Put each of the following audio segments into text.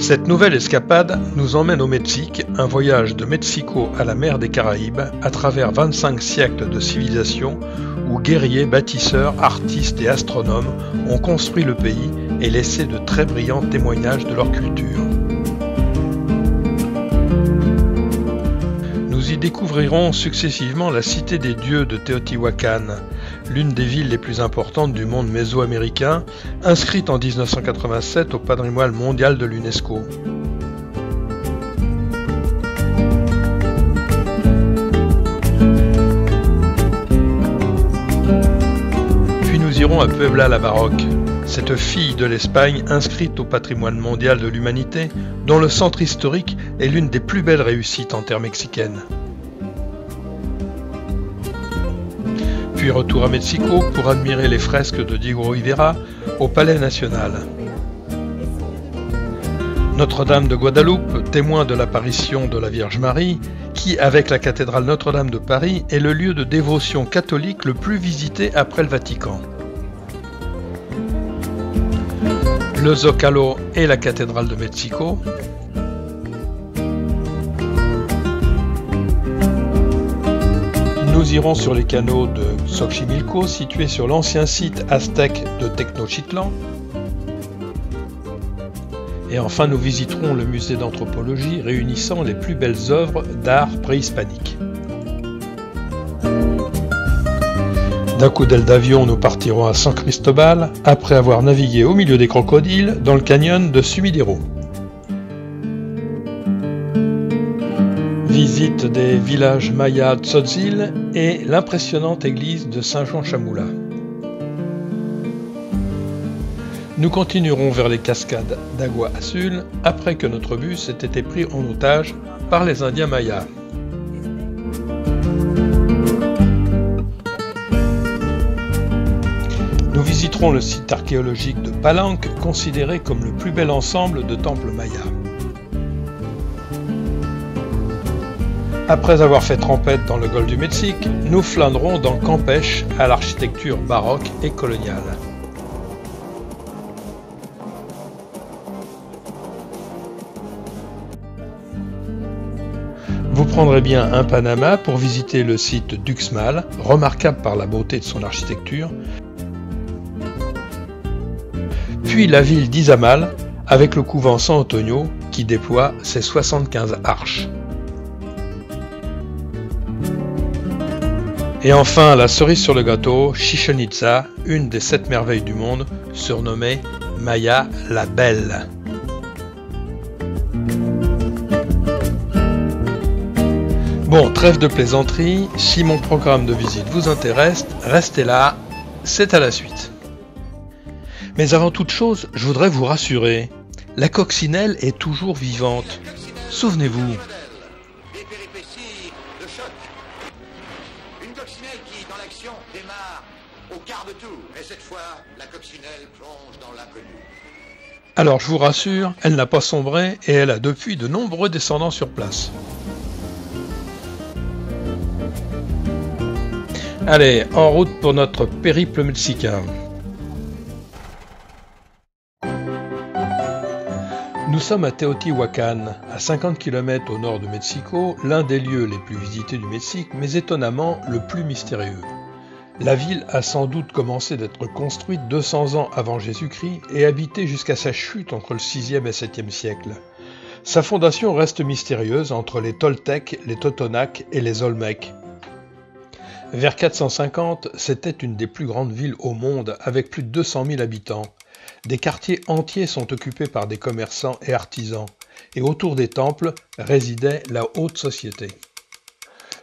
Cette nouvelle escapade nous emmène au Mexique, un voyage de Mexico à la mer des Caraïbes, à travers 25 siècles de civilisation où guerriers, bâtisseurs, artistes et astronomes ont construit le pays et laissé de très brillants témoignages de leur culture. Nous y découvrirons successivement la cité des dieux de Teotihuacan, l'une des villes les plus importantes du monde mésoaméricain, inscrite en 1987 au patrimoine mondial de l'UNESCO. Puis nous irons à Puebla la Baroque, cette fille de l'Espagne inscrite au patrimoine mondial de l'humanité, dont le centre historique est l'une des plus belles réussites en terre mexicaine. Puis retour à Mexico pour admirer les fresques de Diego Rivera au Palais National. Notre-Dame de Guadeloupe, témoin de l'apparition de la Vierge Marie, qui, avec la cathédrale Notre-Dame de Paris, est le lieu de dévotion catholique le plus visité après le Vatican. Le Zócalo et la cathédrale de Mexico. Nous irons sur les canaux de Xochimilco, situés sur l'ancien site aztèque de Tenochtitlan. Et enfin, nous visiterons le musée d'anthropologie réunissant les plus belles œuvres d'art préhispanique. D'un coup d'aile d'avion, nous partirons à San Cristobal, après avoir navigué au milieu des crocodiles dans le canyon de Sumidero. Visite des villages mayas Tzotzil et l'impressionnante église de Saint-Jean-Chamoula. Nous continuerons vers les cascades d'Agua Azul après que notre bus ait été pris en otage par les Indiens mayas. Nous visiterons le site archéologique de Palenque, considéré comme le plus bel ensemble de temples mayas. Après avoir fait trempette dans le golfe du Mexique, nous flânerons dans Campeche à l'architecture baroque et coloniale. Vous prendrez bien un Panama pour visiter le site d'Uxmal, remarquable par la beauté de son architecture, puis la ville d'Izamal, avec le couvent San Antonio qui déploie ses 75 arches. Et enfin, la cerise sur le gâteau, Chichén Itzá, une des 7 merveilles du monde, surnommée Maya la Belle. Bon, trêve de plaisanterie, si mon programme de visite vous intéresse, restez là, c'est à la suite. Mais avant toute chose, je voudrais vous rassurer, la coccinelle est toujours vivante. Souvenez-vous. Des péripéties de choc. Une coccinelle qui, dans l'action, démarre au quart de tour. Et cette fois, la coccinelle plonge dans l'inconnu. Alors je vous rassure, elle n'a pas sombré et elle a depuis de nombreux descendants sur place. Allez, en route pour notre périple mexicain. Nous sommes à Teotihuacan, à 50 km au nord de Mexico, l'un des lieux les plus visités du Mexique, mais étonnamment le plus mystérieux. La ville a sans doute commencé d'être construite 200 ans avant Jésus-Christ et habitée jusqu'à sa chute entre le 6e et 7e siècle. Sa fondation reste mystérieuse entre les Toltecs, les Totonacs et les Olmecs. Vers 450, c'était une des plus grandes villes au monde avec plus de 200 000 habitants. Des quartiers entiers sont occupés par des commerçants et artisans, et autour des temples résidait la haute société.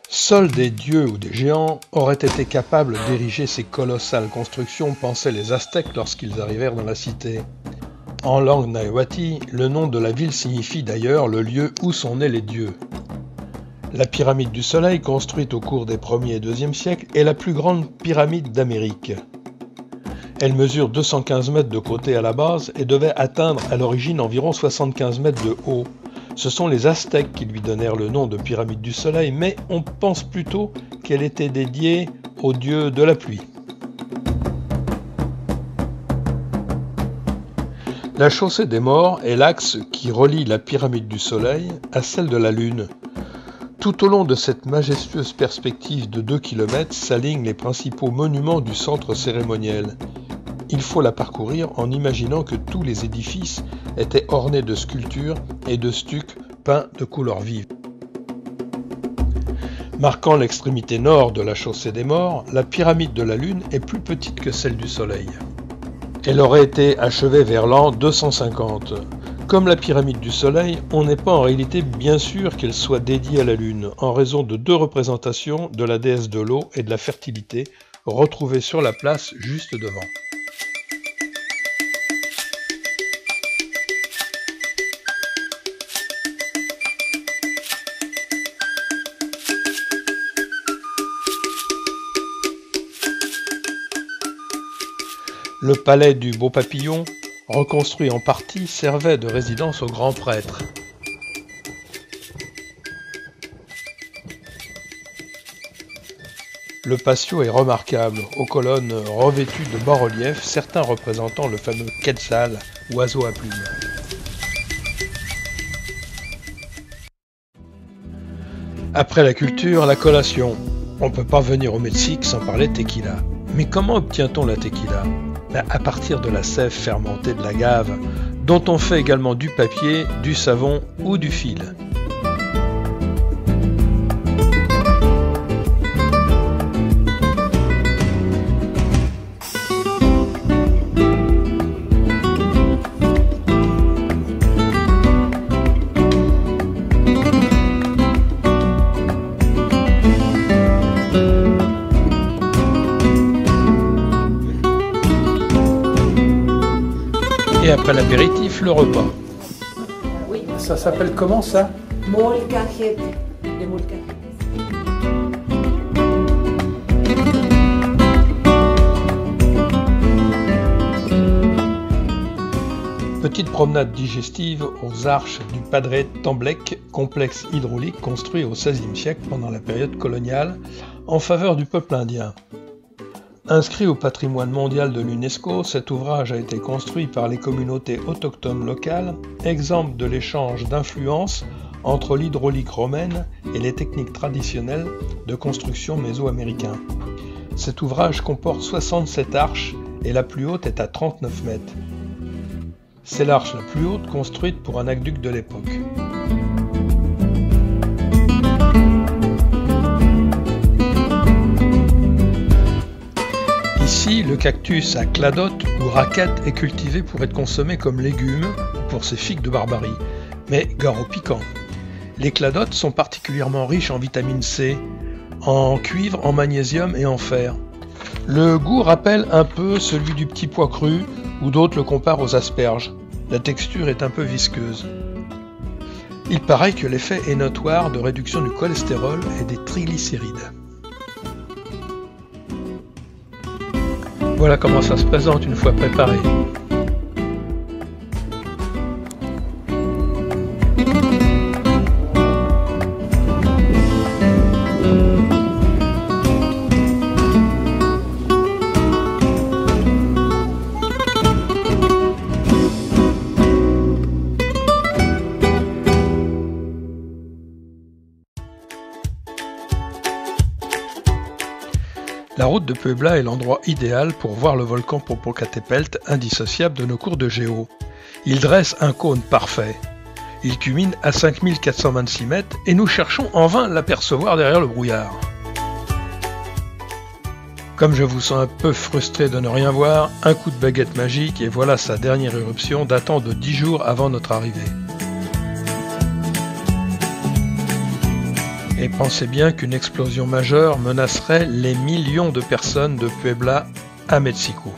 Seuls des dieux ou des géants auraient été capables d'ériger ces colossales constructions, pensaient les Aztèques lorsqu'ils arrivèrent dans la cité. En langue nahuatl, le nom de la ville signifie d'ailleurs le lieu où sont nés les dieux. La pyramide du Soleil, construite au cours des 1er et 2e siècles, est la plus grande pyramide d'Amérique. Elle mesure 215 mètres de côté à la base et devait atteindre à l'origine environ 75 mètres de haut. Ce sont les Aztèques qui lui donnèrent le nom de pyramide du Soleil, mais on pense plutôt qu'elle était dédiée au dieu de la pluie. La chaussée des morts est l'axe qui relie la pyramide du Soleil à celle de la Lune. Tout au long de cette majestueuse perspective de 2 km s'alignent les principaux monuments du centre cérémoniel. Il faut la parcourir en imaginant que tous les édifices étaient ornés de sculptures et de stucs peints de couleurs vives. Marquant l'extrémité nord de la chaussée des morts, la pyramide de la Lune est plus petite que celle du Soleil. Elle aurait été achevée vers l'an 250. Comme la pyramide du Soleil, on n'est pas en réalité bien sûr qu'elle soit dédiée à la Lune, en raison de 2 représentations de la déesse de l'eau et de la fertilité, retrouvées sur la place juste devant. Le palais du Beau Papillon, reconstruit en partie, servait de résidence au grand prêtre. Le patio est remarquable, aux colonnes revêtues de bas-reliefs, certains représentant le fameux Quetzal, oiseau à plumes. Après la culture, la collation. On ne peut pas venir au Mexique sans parler de tequila. Mais comment obtient-on la tequila ? À partir de la sève fermentée de l'agave, dont on fait également du papier, du savon ou du fil. Et après l'apéritif, le repas. Oui. Ça s'appelle comment ça ? Molcajete. De molcajete. Petite promenade digestive aux arches du Padre Temblec, complexe hydraulique construit au XVIe siècle pendant la période coloniale en faveur du peuple indien. Inscrit au patrimoine mondial de l'UNESCO, cet ouvrage a été construit par les communautés autochtones locales, exemple de l'échange d'influences entre l'hydraulique romaine et les techniques traditionnelles de construction méso-américaine. Cet ouvrage comporte 67 arches et la plus haute est à 39 mètres. C'est l'arche la plus haute construite pour un aqueduc de l'époque. Ici, le cactus à cladote ou raquette est cultivé pour être consommé comme légume ou pour ses figues de Barbarie, mais gare au piquant. Les cladotes sont particulièrement riches en vitamine C, en cuivre, en magnésium et en fer. Le goût rappelle un peu celui du petit pois cru ou d'autres le comparent aux asperges. La texture est un peu visqueuse. Il paraît que l'effet est notoire de réduction du cholestérol et des triglycérides. Voilà comment ça se présente une fois préparé. La route de Puebla est l'endroit idéal pour voir le volcan Popocatépetl, indissociable de nos cours de géo. Il dresse un cône parfait. Il culmine à 5426 mètres et nous cherchons en vain l'apercevoir derrière le brouillard. Comme je vous sens un peu frustré de ne rien voir, un coup de baguette magique et voilà sa dernière éruption datant de 10 jours avant notre arrivée. Et pensez bien qu'une explosion majeure menacerait les millions de personnes de Puebla à Mexico.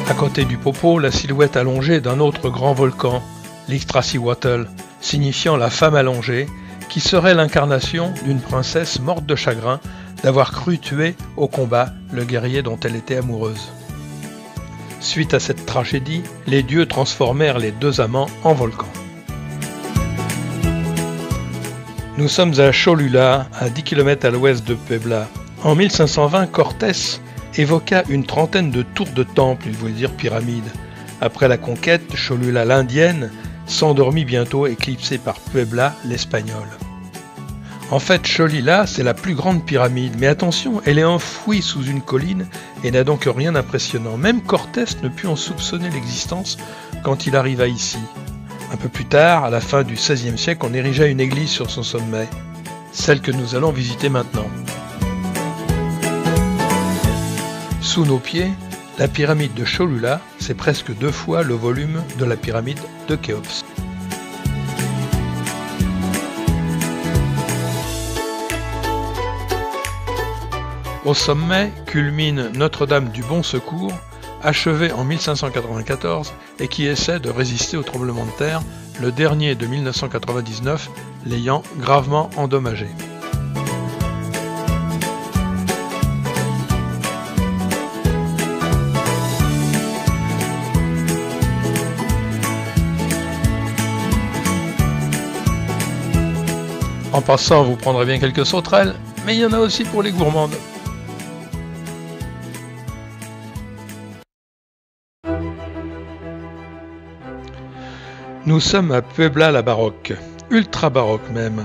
À côté du Popo, la silhouette allongée d'un autre grand volcan, l'Ixtracihuatl, signifiant la femme allongée, qui serait l'incarnation d'une princesse morte de chagrin d'avoir cru tuer au combat le guerrier dont elle était amoureuse. Suite à cette tragédie, les dieux transformèrent les deux amants en volcans. Nous sommes à Cholula, à 10 km à l'ouest de Puebla. En 1520, Cortés évoqua une trentaine de tours de temple, il voulait dire pyramides. Après la conquête, Cholula l'indienne s'endormit bientôt éclipsée par Puebla l'espagnol. En fait, Cholula, c'est la plus grande pyramide, mais attention, elle est enfouie sous une colline et n'a donc rien d'impressionnant. Même Cortés ne put en soupçonner l'existence quand il arriva ici. Un peu plus tard, à la fin du XVIe siècle, on érigea une église sur son sommet, celle que nous allons visiter maintenant. Sous nos pieds, la pyramide de Cholula, c'est presque 2 fois le volume de la pyramide de Khéops. Au sommet culmine Notre-Dame du Bon Secours, achevée en 1594 et qui essaie de résister au tremblement de terre, le dernier de 1999 l'ayant gravement endommagé. En passant, vous prendrez bien quelques sauterelles, mais il y en a aussi pour les gourmandes. Nous sommes à Puebla la baroque, ultra baroque même.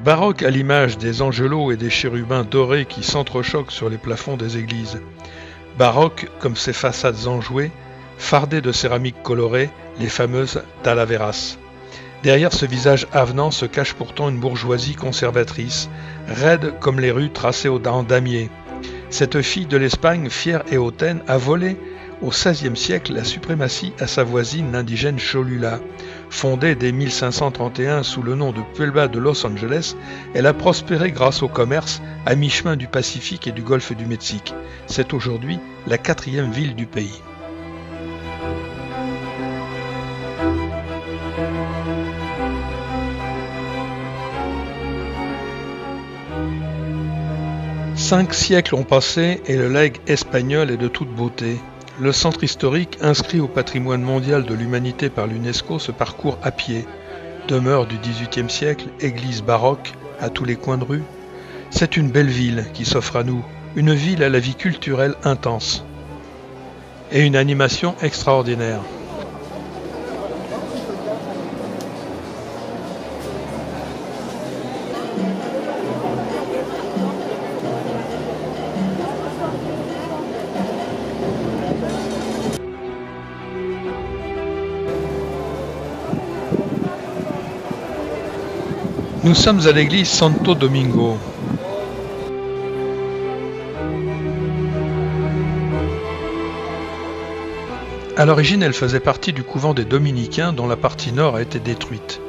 Baroque à l'image des angelots et des chérubins dorés qui s'entrechoquent sur les plafonds des églises. Baroque comme ses façades enjouées, fardées de céramique colorée, les fameuses talaveras. Derrière ce visage avenant se cache pourtant une bourgeoisie conservatrice, raide comme les rues tracées aux dents damier. Cette fille de l'Espagne, fière et hautaine, a volé au XVIe siècle la suprématie à sa voisine l'indigène Cholula. Fondée dès 1531 sous le nom de Puebla de Los Angeles, elle a prospéré grâce au commerce à mi-chemin du Pacifique et du golfe du Mexique. C'est aujourd'hui la 4e ville du pays. Cinq siècles ont passé et le legs espagnol est de toute beauté. Le centre historique, inscrit au patrimoine mondial de l'humanité par l'UNESCO, se parcourt à pied. Demeure du XVIIIe siècle, église baroque, à tous les coins de rue. C'est une belle ville qui s'offre à nous, une ville à la vie culturelle intense. Et une animation extraordinaire. Nous sommes à l'église Santo Domingo. À l'origine, elle faisait partie du couvent des Dominicains dont la partie nord a été détruite.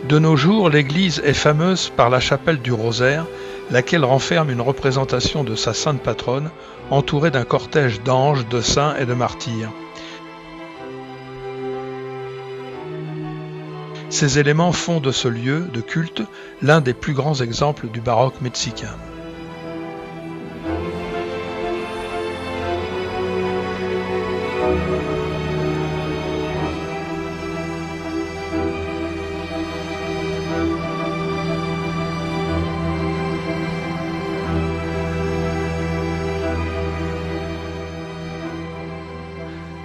De nos jours, l'église est fameuse par la chapelle du Rosaire, laquelle renferme une représentation de sa sainte patronne, entourée d'un cortège d'anges, de saints et de martyrs. Ces éléments font de ce lieu de culte l'un des plus grands exemples du baroque mexicain.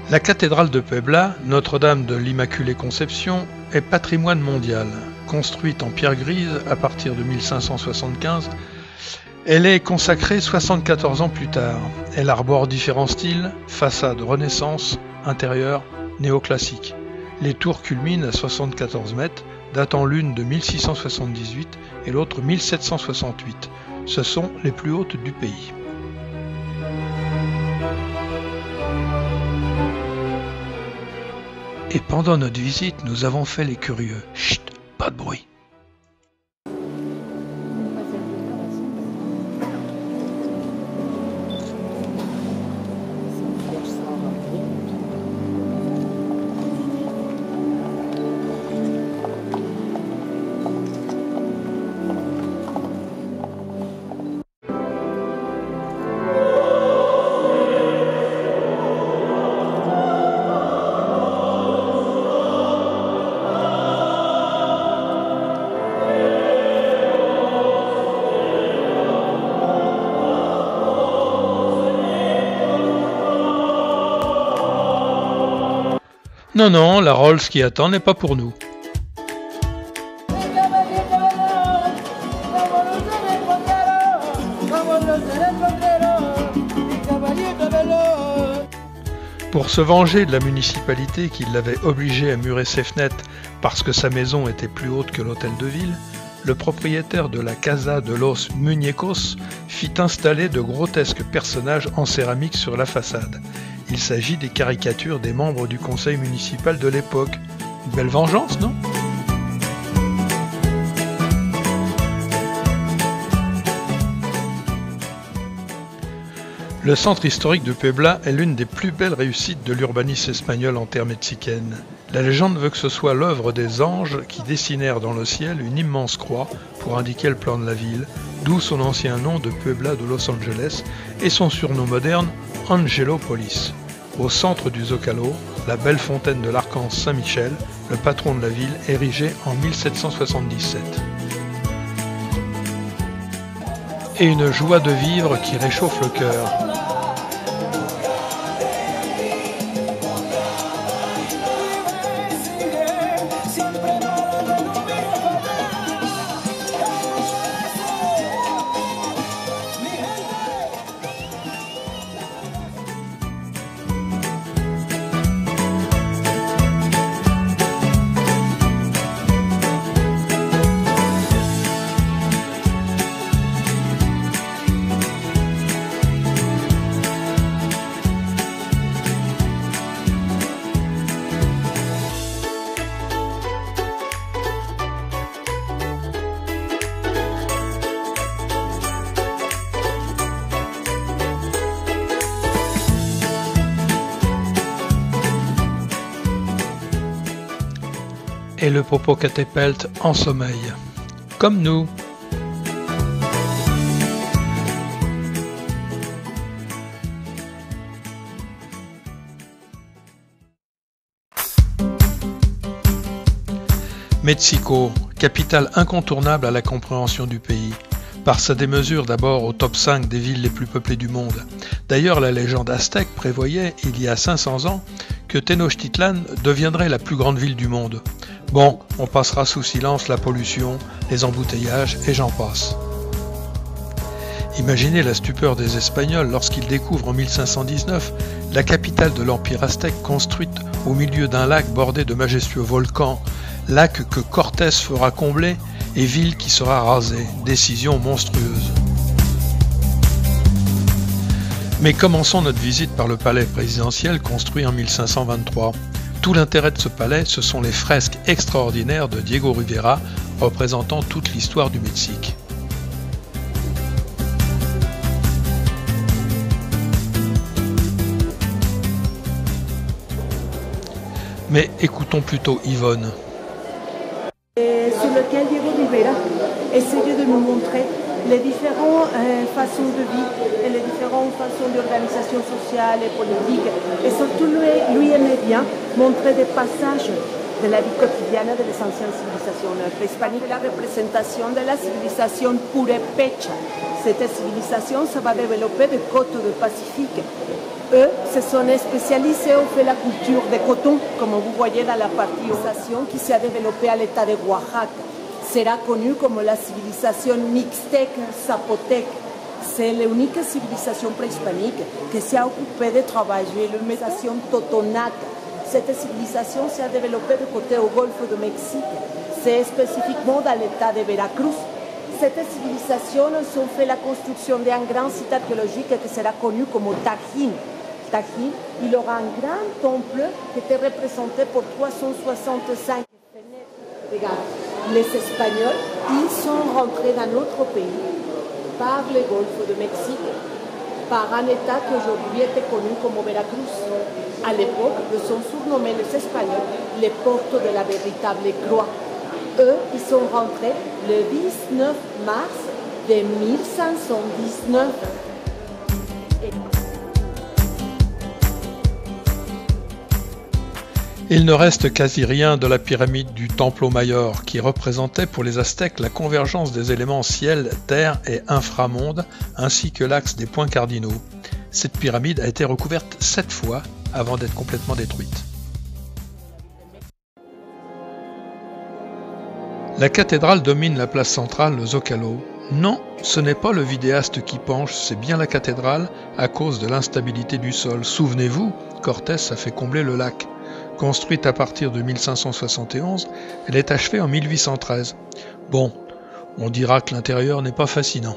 La cathédrale de Puebla, Notre-Dame de l'Immaculée Conception, est patrimoine mondial. Construite en pierre grise à partir de 1575, elle est consacrée 74 ans plus tard. Elle arbore différents styles, façade Renaissance, intérieur néoclassique. Les tours culminent à 74 mètres, datant l'une de 1678 et l'autre 1768. Ce sont les plus hautes du pays. Et pendant notre visite, nous avons fait les curieux. Chut, pas de bruit. Non, non, la Rolls qui attend n'est pas pour nous. Pour se venger de la municipalité qui l'avait obligé à murer ses fenêtres parce que sa maison était plus haute que l'hôtel de ville, le propriétaire de la Casa de los Muñecos fit installer de grotesques personnages en céramique sur la façade. Il s'agit des caricatures des membres du conseil municipal de l'époque. Une belle vengeance, non ? Le centre historique de Puebla est l'une des plus belles réussites de l'urbanisme espagnol en terre mexicaine. La légende veut que ce soit l'œuvre des anges qui dessinèrent dans le ciel une immense croix pour indiquer le plan de la ville, d'où son ancien nom de Puebla de Los Angeles et son surnom moderne Angelopolis. Au centre du Zocalo, la belle fontaine de l'archange Saint-Michel, le patron de la ville, érigée en 1777. Et une joie de vivre qui réchauffe le cœur. Et le Popocatépetl en sommeil, comme nous. Mexico, capitale incontournable à la compréhension du pays, par sa démesure d'abord au top 5 des villes les plus peuplées du monde. D'ailleurs, la légende aztèque prévoyait, il y a 500 ans, que Tenochtitlan deviendrait la plus grande ville du monde. Bon, on passera sous silence la pollution, les embouteillages et j'en passe. Imaginez la stupeur des Espagnols lorsqu'ils découvrent en 1519 la capitale de l'Empire aztèque construite au milieu d'un lac bordé de majestueux volcans, lac que Cortés fera combler et ville qui sera rasée, décision monstrueuse. Mais commençons notre visite par le palais présidentiel construit en 1523. Tout l'intérêt de ce palais, ce sont les fresques extraordinaires de Diego Rivera représentant toute l'histoire du Mexique. Mais écoutons plutôt Yvonne. Sur lequel Diego Rivera essayait de nous montrer les différentes façons de vie et les différentes façons d'organisation sociale et politique. Et surtout, lui aimait bien montrer des passages de la vie quotidienne de les anciennes civilisations préhispaniques. La représentation de la civilisation purépecha. Cette civilisation, ça va développer des côtes du Pacifique. Eux se sont spécialisés au fait la culture de coton, comme vous voyez dans la partie station qui s'est développée à l'état de Oaxaca. Sera connue comme la civilisation mixtèque zapotèque. C'est l'unique civilisation préhispanique qui s'est occupée de travailler l'humanisation totonaca. Cette civilisation s'est développée du côté au golfe du Mexique. C'est spécifiquement dans l'état de Veracruz. Cette civilisation a fait la construction d'un grand site archéologique qui sera connu comme Tajín. Tajín, il aura un grand temple qui était représenté pour 365 fenêtres. Regarde, les Espagnols, ils sont rentrés dans notre pays par le golfe du Mexique, par un État qui aujourd'hui était connu comme Veracruz. À l'époque, ils sont surnommés les Espagnols les portes de la véritable croix. Eux, ils sont rentrés le 19 mars de 1519. Il ne reste quasi rien de la pyramide du Templo Mayor qui représentait pour les Aztèques la convergence des éléments ciel, terre et inframonde ainsi que l'axe des points cardinaux. Cette pyramide a été recouverte 7 fois avant d'être complètement détruite. La cathédrale domine la place centrale, le Zocalo. Non, ce n'est pas le vidéaste qui penche, c'est bien la cathédrale à cause de l'instabilité du sol. Souvenez-vous, Cortés a fait combler le lac. Construite à partir de 1571, elle est achevée en 1813. Bon, on dira que l'intérieur n'est pas fascinant.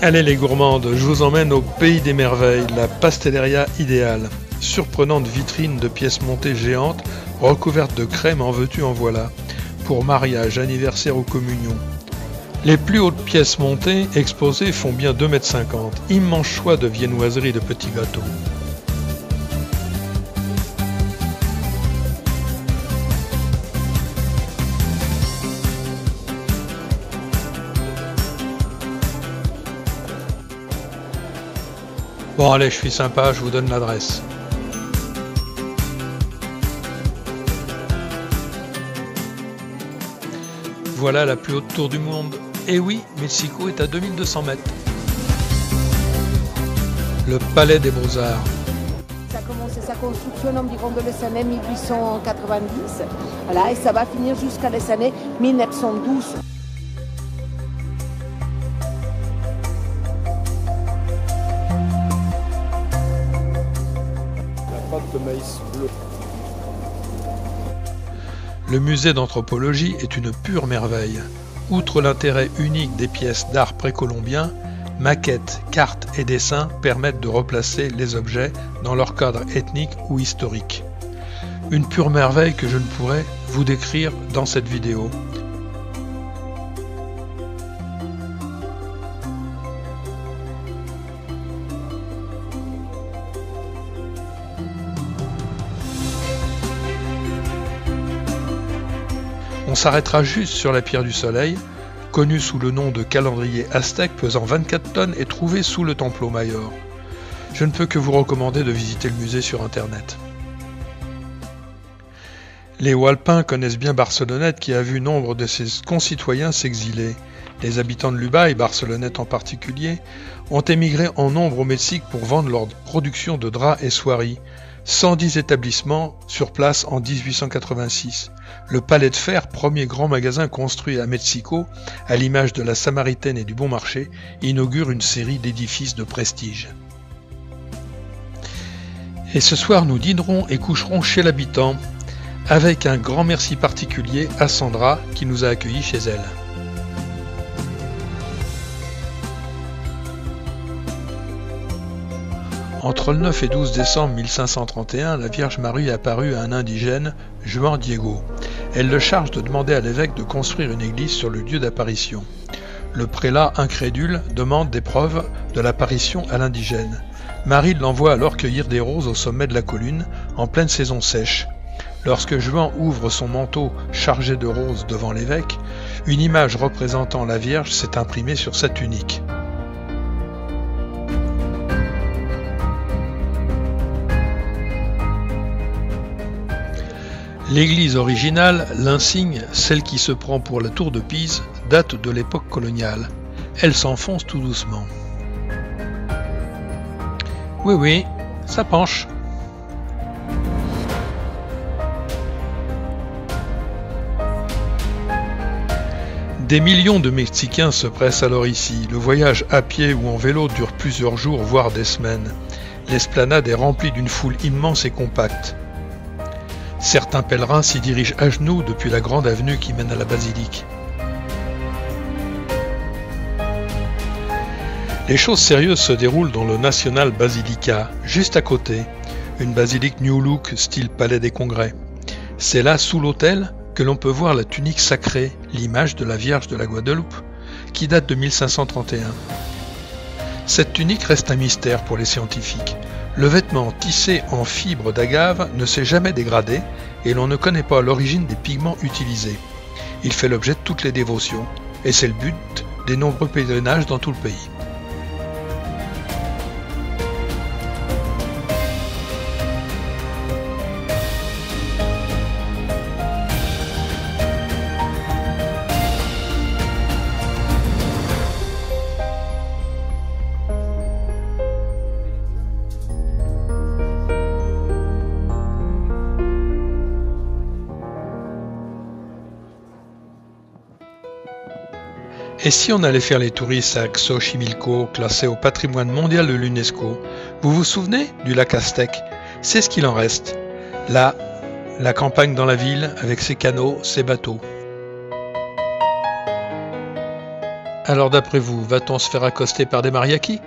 Allez les gourmandes, je vous emmène au pays des merveilles, la Pastelleria idéale. Surprenante vitrine de pièces montées géantes, recouvertes de crème en veux-tu en voilà, pour mariage, anniversaire ou communion. Les plus hautes pièces montées exposées font bien 2,50 m, immense choix de viennoiseries et de petits gâteaux. Bon allez, je suis sympa, je vous donne l'adresse. Voilà la plus haute tour du monde. Et oui, Mexico est à 2200 mètres. Le Palais des Beaux-Arts. Ça a commencé sa construction environ dans les années 1890, voilà, et ça va finir jusqu'à les années 1912. De maïs bleu. Le musée d'anthropologie est une pure merveille. Outre l'intérêt unique des pièces d'art précolombien, maquettes, cartes et dessins permettent de replacer les objets dans leur cadre ethnique ou historique. Une pure merveille que je ne pourrais vous décrire dans cette vidéo. On s'arrêtera juste sur la pierre du soleil, connue sous le nom de calendrier aztèque pesant 24 tonnes et trouvée sous le Templo Mayor. Je ne peux que vous recommander de visiter le musée sur internet. Les Walpins connaissent bien Barcelonnette qui a vu nombre de ses concitoyens s'exiler. Les habitants de Lubaï, Barcelonnette en particulier, ont émigré en nombre au Mexique pour vendre leur production de draps et soieries. 110 établissements sur place en 1886. Le Palais de Fer, premier grand magasin construit à Mexico, à l'image de la Samaritaine et du Bon Marché, inaugure une série d'édifices de prestige. Et ce soir, nous dînerons et coucherons chez l'habitant, avec un grand merci particulier à Sandra qui nous a accueillis chez elle. Entre le 9 et 12 décembre 1531, la Vierge Marie est apparue à un indigène, Juan Diego. Elle le charge de demander à l'évêque de construire une église sur le lieu d'apparition. Le prélat, incrédule, demande des preuves de l'apparition à l'indigène. Marie l'envoie alors cueillir des roses au sommet de la colline, en pleine saison sèche. Lorsque Juan ouvre son manteau chargé de roses devant l'évêque, une image représentant la Vierge s'est imprimée sur sa tunique. L'église originale, l'insigne, celle qui se prend pour la tour de Pise, date de l'époque coloniale. Elle s'enfonce tout doucement. Oui, ça penche. Des millions de Mexicains se pressent alors ici. Le voyage à pied ou en vélo dure plusieurs jours, voire des semaines. L'esplanade est remplie d'une foule immense et compacte. Certains pèlerins s'y dirigent à genoux depuis la grande avenue qui mène à la basilique. Les choses sérieuses se déroulent dans le National Basilica, juste à côté, une basilique New Look style Palais des Congrès. C'est là, sous l'autel, que l'on peut voir la tunique sacrée, l'image de la Vierge de la Guadeloupe, qui date de 1531. Cette tunique reste un mystère pour les scientifiques. Le vêtement tissé en fibre d'agave ne s'est jamais dégradé et l'on ne connaît pas l'origine des pigments utilisés. Il fait l'objet de toutes les dévotions et c'est le but des nombreux pèlerinages dans tout le pays. Et si on allait faire les touristes à Xochimilco, classé au patrimoine mondial de l'UNESCO, vous vous souvenez du lac Aztèque? C'est ce qu'il en reste. Là, la campagne dans la ville, avec ses canaux, ses bateaux. Alors d'après vous, va-t-on se faire accoster par des mariachis?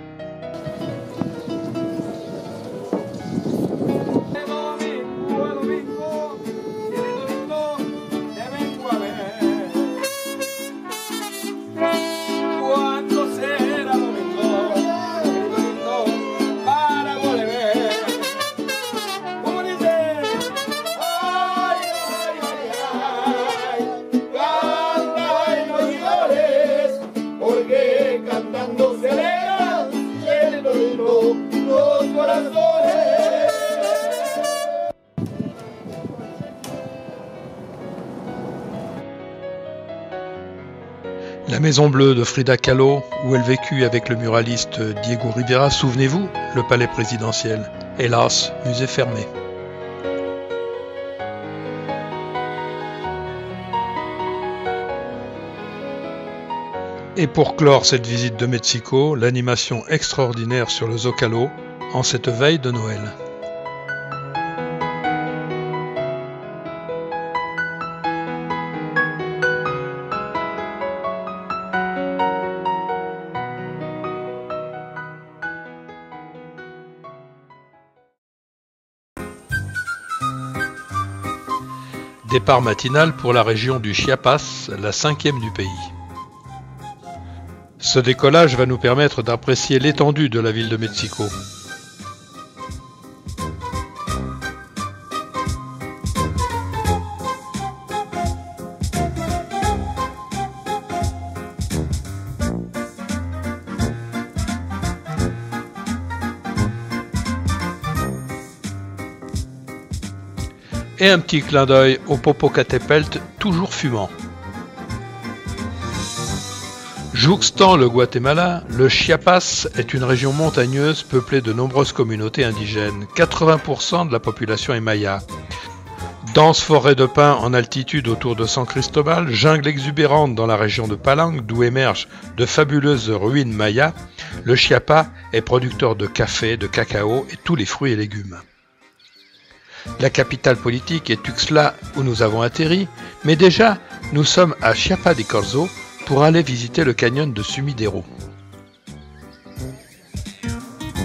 La Maison Bleue de Frida Kahlo, où elle vécut avec le muraliste Diego Rivera, souvenez-vous, le palais présidentiel. Hélas, musée fermé. Et pour clore cette visite de Mexico, l'animation extraordinaire sur le Zocalo en cette veille de Noël. Départ matinal pour la région du Chiapas, la 5e du pays. Ce décollage va nous permettre d'apprécier l'étendue de la ville de Mexico. Et un petit clin d'œil au Popocatépetl, toujours fumant. Jouxtant le Guatemala, le Chiapas est une région montagneuse peuplée de nombreuses communautés indigènes. 80% de la population est maya. Dense forêt de pins en altitude autour de San Cristobal, jungle exubérante dans la région de Palang, d'où émergent de fabuleuses ruines mayas, le Chiapas est producteur de café, de cacao et tous les fruits et légumes. La capitale politique est Tuxtla, où nous avons atterri, mais déjà, nous sommes à Chiapa de Corzo pour aller visiter le canyon de Sumidero.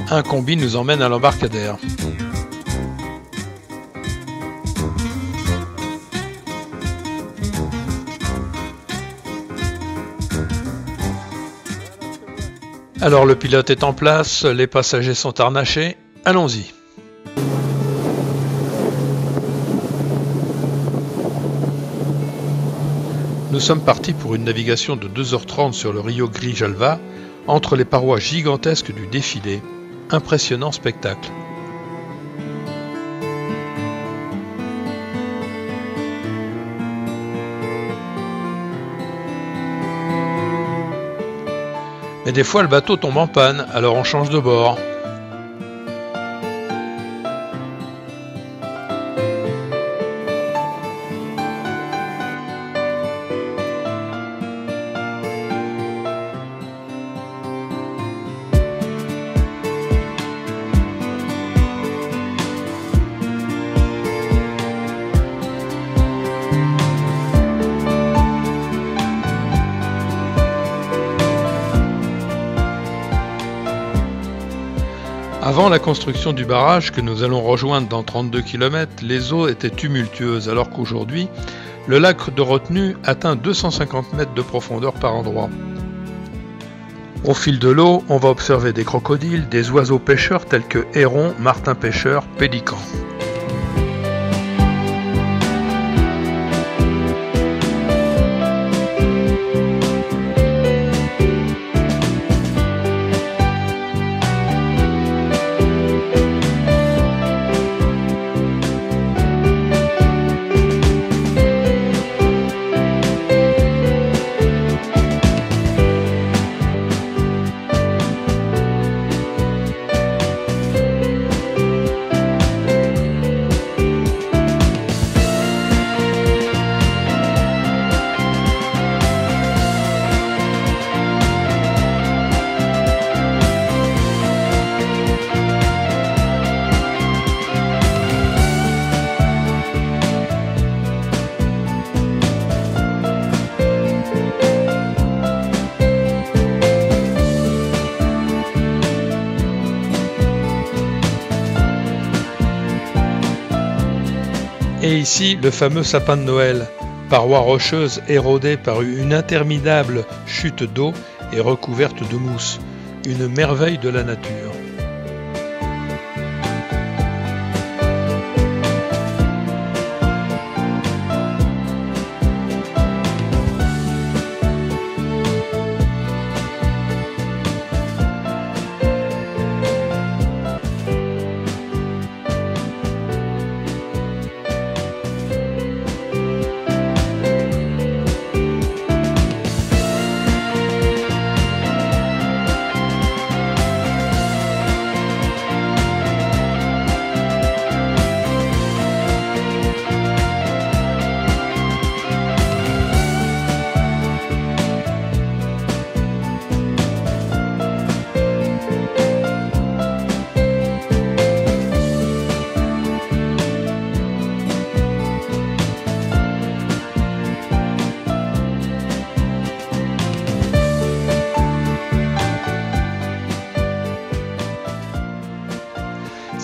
Un combi nous emmène à l'embarcadère. Alors le pilote est en place, les passagers sont harnachés, allons-y. Nous sommes partis pour une navigation de 2h30 sur le Rio Grijalva, entre les parois gigantesques du défilé. Impressionnant spectacle. Mais des fois le bateau tombe en panne, alors on change de bord. Avant la construction du barrage que nous allons rejoindre dans 32 km, les eaux étaient tumultueuses alors qu'aujourd'hui, le lac de retenue atteint 250 mètres de profondeur par endroit. Au fil de l'eau, on va observer des crocodiles, des oiseaux pêcheurs tels que hérons, martins pêcheurs, pélicans. Et ici, le fameux sapin de Noël, paroi rocheuse érodée par une interminable chute d'eau et recouverte de mousse, une merveille de la nature.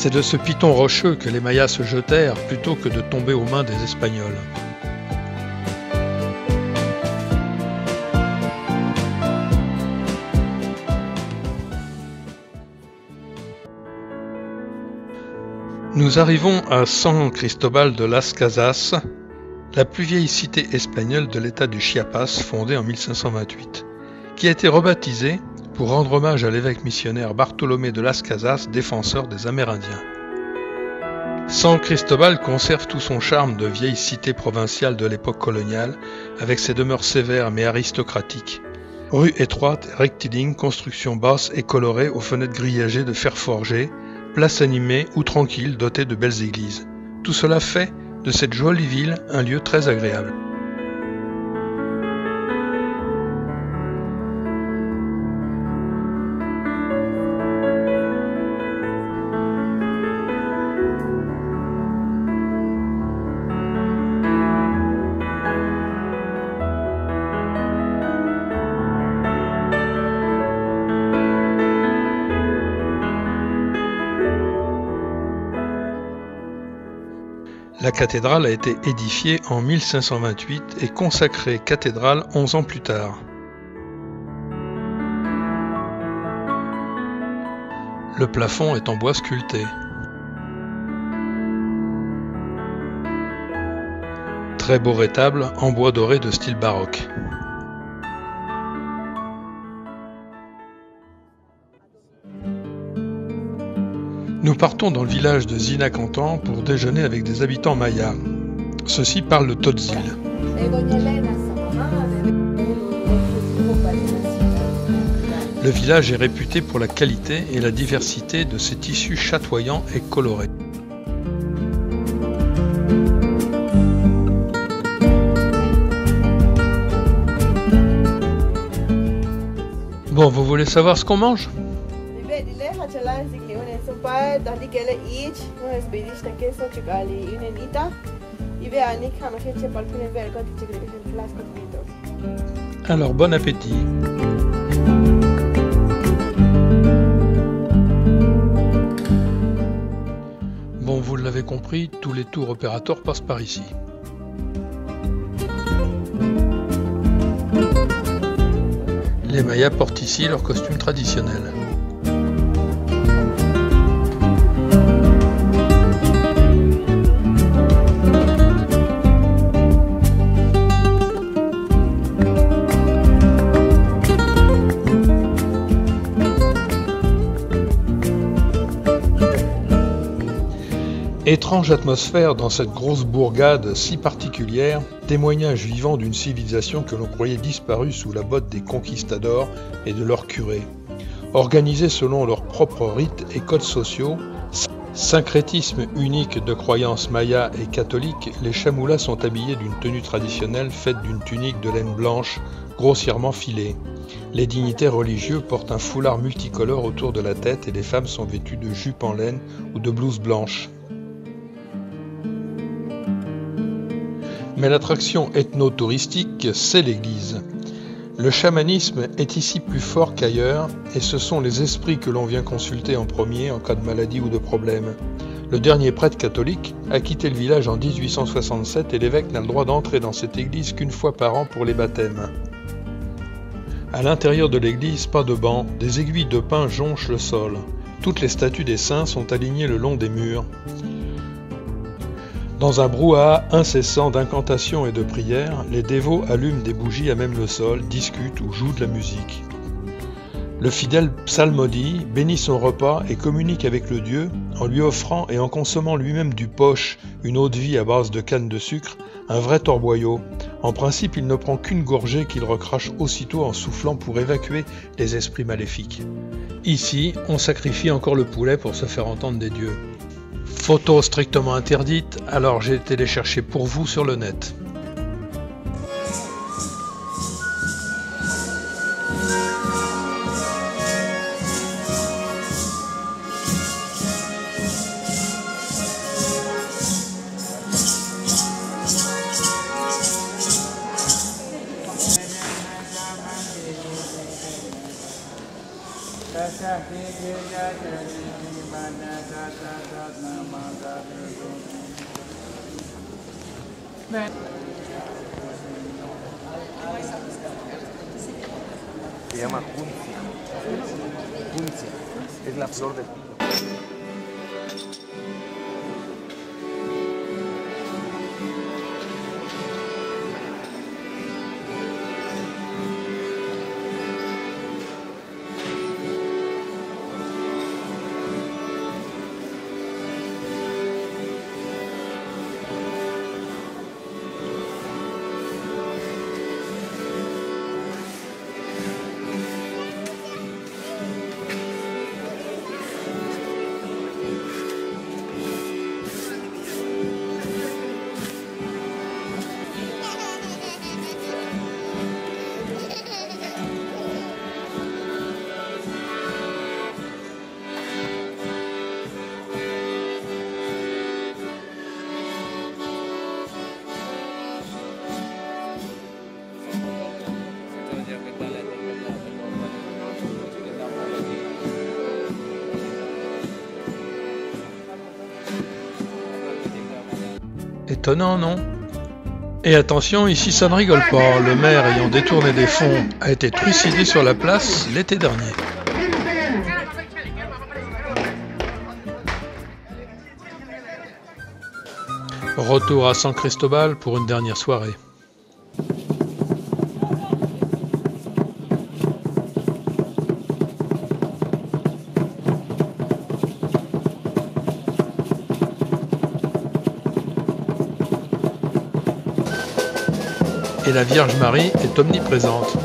C'est de ce piton rocheux que les Mayas se jetèrent plutôt que de tomber aux mains des Espagnols. Nous arrivons à San Cristobal de las Casas, la plus vieille cité espagnole de l'état du Chiapas, fondée en 1528, qui a été rebaptisée pour rendre hommage à l'évêque missionnaire Bartolomé de las Casas, défenseur des Amérindiens. San Cristobal conserve tout son charme de vieille cité provinciale de l'époque coloniale, avec ses demeures sévères mais aristocratiques. Rues étroites et rectilignes, constructions basses et colorées aux fenêtres grillagées de fer forgé, places animées ou tranquilles dotées de belles églises. Tout cela fait de cette jolie ville un lieu très agréable. La cathédrale a été édifiée en 1528 et consacrée cathédrale 11 ans plus tard. Le plafond est en bois sculpté. Très beau rétable en bois doré de style baroque. Nous partons dans le village de Zinacantan pour déjeuner avec des habitants mayas. Ceux-ci parlent le Totzil. Le village est réputé pour la qualité et la diversité de ses tissus chatoyants et colorés. Bon, vous voulez savoir ce qu'on mange ? Alors, bon appétit! l'avez compris, tous les tours opérateurs passent par ici. Les Mayas portent ici leur costume traditionnel. Étrange atmosphère dans cette grosse bourgade si particulière, témoignage vivant d'une civilisation que l'on croyait disparue sous la botte des conquistadors et de leurs curés. Organisés selon leurs propres rites et codes sociaux, syncrétisme unique de croyances mayas et catholiques, les chamoulas sont habillés d'une tenue traditionnelle faite d'une tunique de laine blanche, grossièrement filée. Les dignitaires religieux portent un foulard multicolore autour de la tête et les femmes sont vêtues de jupes en laine ou de blouses blanches. Mais l'attraction ethno-touristique, c'est l'église. Le chamanisme est ici plus fort qu'ailleurs, et ce sont les esprits que l'on vient consulter en premier en cas de maladie ou de problème. Le dernier prêtre catholique a quitté le village en 1867 et l'évêque n'a le droit d'entrer dans cette église qu'une fois par an pour les baptêmes. À l'intérieur de l'église, pas de banc, des aiguilles de pin jonchent le sol. Toutes les statues des saints sont alignées le long des murs. Dans un brouhaha incessant d'incantations et de prières, les dévots allument des bougies à même le sol, discutent ou jouent de la musique. Le fidèle psalmodie, bénit son repas et communique avec le Dieu en lui offrant et en consommant lui-même du poche, une eau-de-vie à base de canne de sucre, un vrai torboyau. En principe, il ne prend qu'une gorgée qu'il recrache aussitôt en soufflant pour évacuer les esprits maléfiques. Ici, on sacrifie encore le poulet pour se faire entendre des dieux. Photo strictement interdite, alors j'ai été les chercher pour vous sur le net. Se llama Kuncia. Kuncia es la flor del pino. Étonnant, non? Et attention, ici ça ne rigole pas, le maire ayant détourné des fonds a été trucidé sur la place l'été dernier. Retour à San Cristobal pour une dernière soirée. Et la Vierge Marie est omniprésente.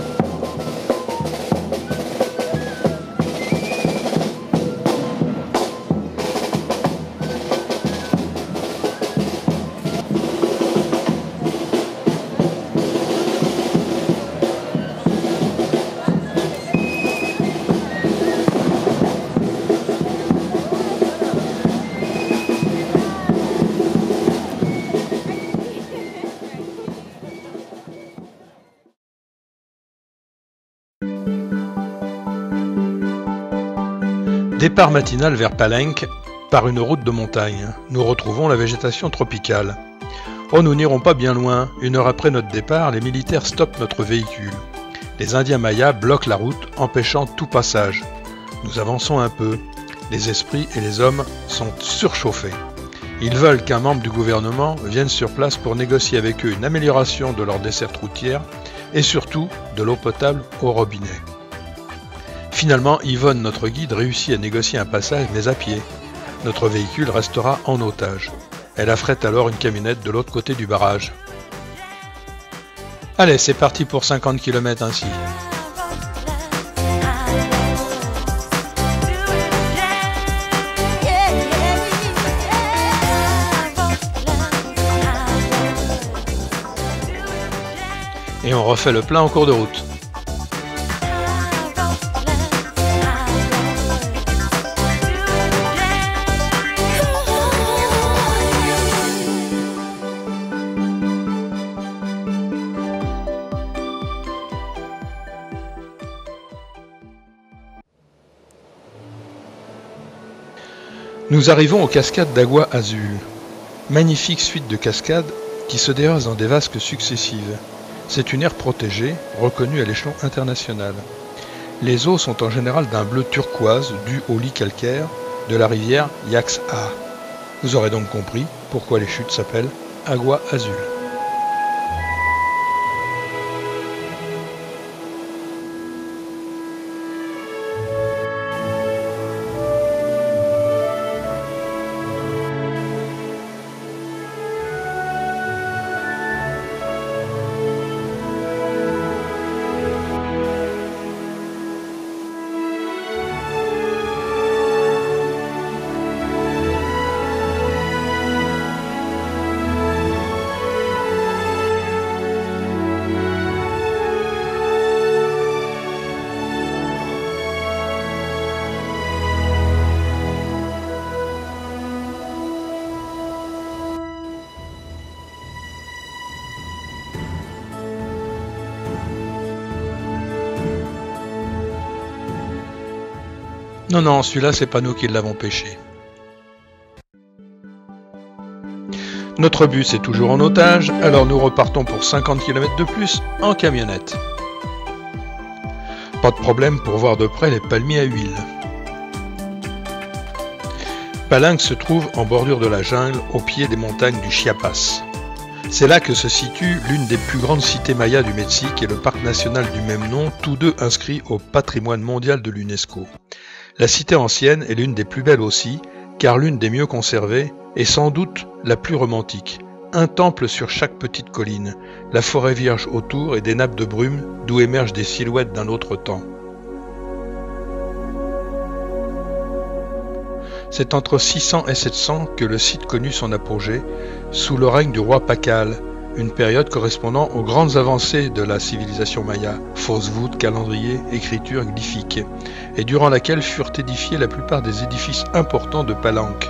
Départ matinal vers Palenque, Par une route de montagne, nous retrouvons la végétation tropicale. Oh, nous n'irons pas bien loin. 1 heure après notre départ, les militaires stoppent notre véhicule. Les Indiens mayas bloquent la route, empêchant tout passage. Nous avançons un peu. Les esprits et les hommes sont surchauffés. Ils veulent qu'un membre du gouvernement vienne sur place pour négocier avec eux une amélioration de leur desserte routière et surtout de l'eau potable au robinet. Finalement, Yvonne, notre guide, réussit à négocier un passage, mais à pied. Notre véhicule restera en otage. Elle affrète alors une camionnette de l'autre côté du barrage. Allez, c'est parti pour 50 km ainsi. Et on refait le plein en cours de route. Nous arrivons aux cascades d'Agua Azul. Magnifique suite de cascades qui se déversent dans des vasques successives. C'est une aire protégée, reconnue à l'échelon international. Les eaux sont en général d'un bleu turquoise dû au lit calcaire de la rivière Yaxha. Vous aurez donc compris pourquoi les chutes s'appellent Agua Azul. Non, celui-là, c'est pas nous qui l'avons pêché. Notre bus est toujours en otage, alors nous repartons pour 50 km de plus en camionnette. Pas de problème pour voir de près les palmiers à huile. Palenque se trouve en bordure de la jungle, au pied des montagnes du Chiapas. C'est là que se situe l'une des plus grandes cités mayas du Mexique et le parc national du même nom, tous deux inscrits au patrimoine mondial de l'UNESCO. La cité ancienne est l'une des plus belles aussi, car l'une des mieux conservées et sans doute la plus romantique. Un temple sur chaque petite colline, la forêt vierge autour et des nappes de brume d'où émergent des silhouettes d'un autre temps. C'est entre 600 et 700 que le site connut son apogée, sous le règne du roi Pacal, une période correspondant aux grandes avancées de la civilisation maya, fausses voûtes, calendrier, écriture glyphique, et durant laquelle furent édifiés la plupart des édifices importants de Palenque.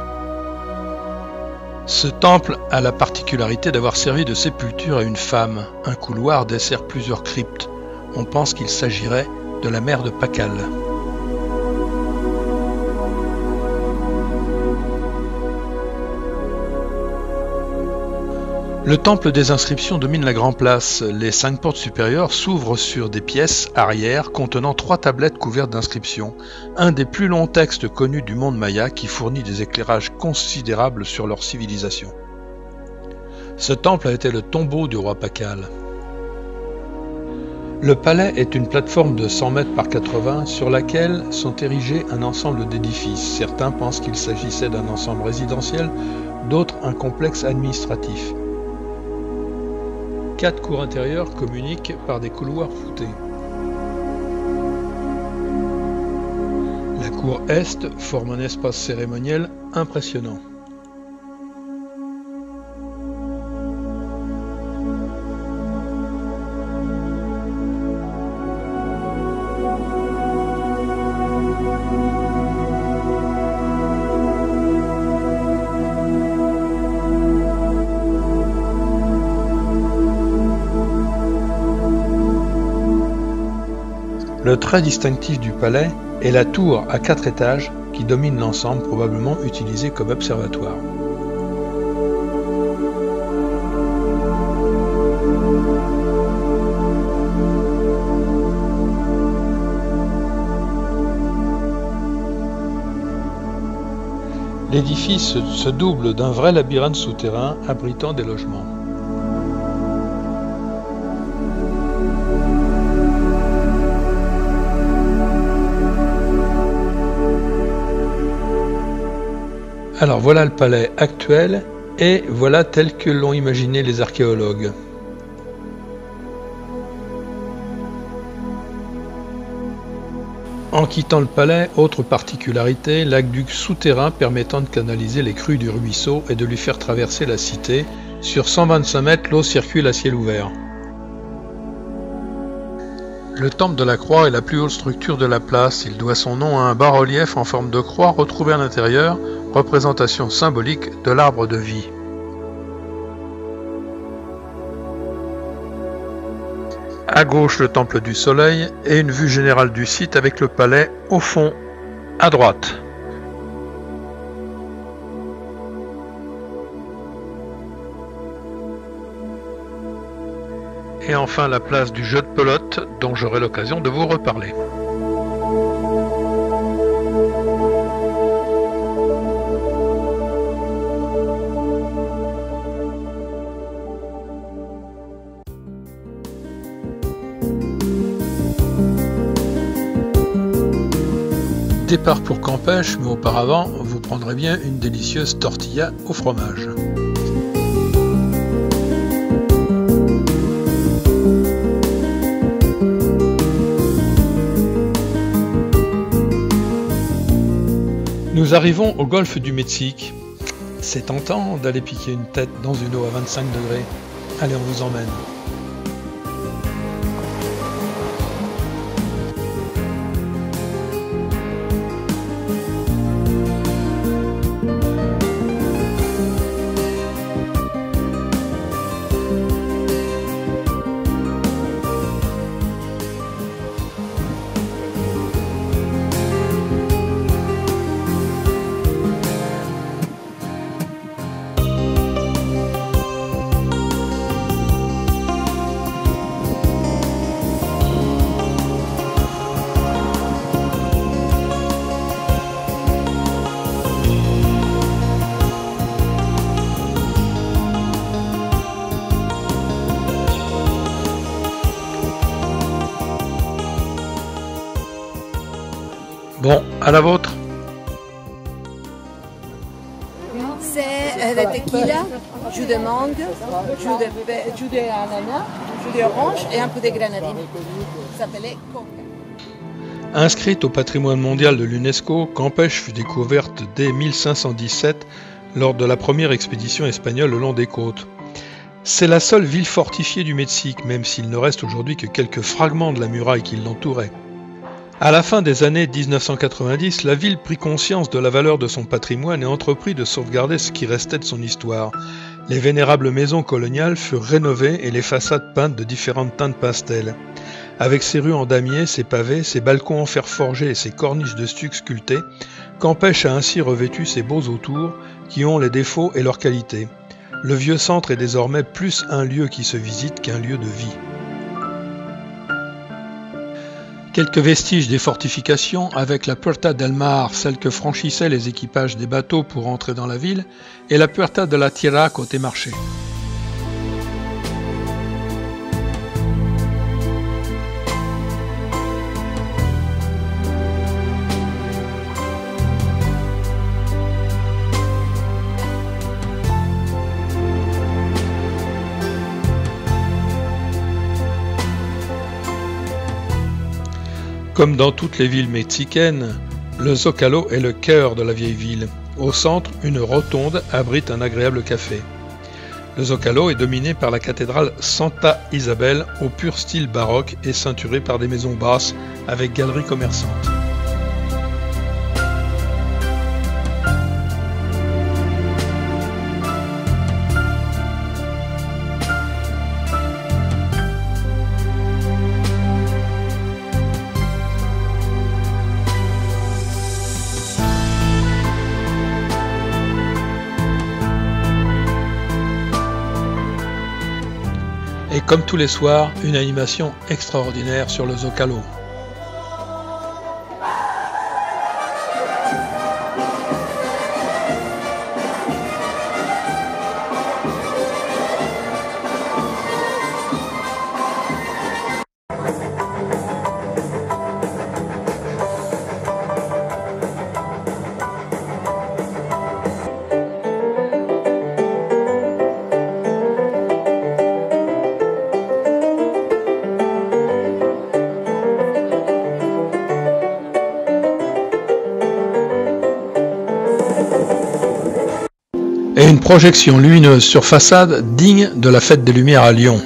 Ce temple a la particularité d'avoir servi de sépulture à une femme. Un couloir dessert plusieurs cryptes. On pense qu'il s'agirait de la mère de Pacal. Le temple des inscriptions domine la grande place. Les 5 portes supérieures s'ouvrent sur des pièces arrière contenant 3 tablettes couvertes d'inscriptions, un des plus longs textes connus du monde maya qui fournit des éclairages considérables sur leur civilisation. Ce temple a été le tombeau du roi Pacal. Le palais est une plateforme de 100 mètres par 80 sur laquelle sont érigés un ensemble d'édifices. Certains pensent qu'il s'agissait d'un ensemble résidentiel, d'autres un complexe administratif. 4 cours intérieures communiquent par des couloirs voûtés. La cour est forme un espace cérémoniel impressionnant. Le trait distinctif du palais est la tour à 4 étages qui domine l'ensemble, probablement utilisé comme observatoire. L'édifice se double d'un vrai labyrinthe souterrain abritant des logements. Alors voilà le palais actuel et voilà tel que l'ont imaginé les archéologues. En quittant le palais, autre particularité, l'aqueduc souterrain permettant de canaliser les crues du ruisseau et de lui faire traverser la cité. Sur 125 mètres, l'eau circule à ciel ouvert. Le temple de la Croix est la plus haute structure de la place. Il doit son nom à un bas-relief en forme de croix retrouvé à l'intérieur, représentation symbolique de l'arbre de vie. À gauche, le temple du Soleil et une vue générale du site avec le palais au fond, à droite. Et enfin la place du jeu de pelote dont j'aurai l'occasion de vous reparler. Départ pour Campeche, mais auparavant, vous prendrez bien une délicieuse tortilla au fromage. Nous arrivons au golfe du Mexique. C'est tentant d'aller piquer une tête dans une eau à 25 degrés. Allez, on vous emmène. Bon, à la vôtre. C'est le tequila, jus de mangue, jus d'ananas, jus d'orange et un peu de grenadine. Ça s'appelait Coca. Inscrite au patrimoine mondial de l'UNESCO, Campeche fut découverte dès 1517 lors de la première expédition espagnole le long des côtes. C'est la seule ville fortifiée du Mexique, même s'il ne reste aujourd'hui que quelques fragments de la muraille qui l'entourait. À la fin des années 1990, la ville prit conscience de la valeur de son patrimoine et entreprit de sauvegarder ce qui restait de son histoire. Les vénérables maisons coloniales furent rénovées et les façades peintes de différentes teintes pastel. Avec ses rues en damier, ses pavés, ses balcons en fer forgé et ses corniches de stuc sculptés, Campeche a ainsi revêtu ses beaux autours qui ont les défauts et leurs qualités. Le vieux centre est désormais plus un lieu qui se visite qu'un lieu de vie. Quelques vestiges des fortifications avec la Puerta del Mar, celle que franchissaient les équipages des bateaux pour entrer dans la ville, et la Puerta de la Tierra côté marché. Comme dans toutes les villes mexicaines, le Zócalo est le cœur de la vieille ville. Au centre, une rotonde abrite un agréable café. Le Zócalo est dominé par la cathédrale Santa Isabel au pur style baroque et ceinturé par des maisons basses avec galeries commerçantes. Et comme tous les soirs, une animation extraordinaire sur le Zocalo. Et une projection lumineuse sur façade digne de la Fête des Lumières à Lyon.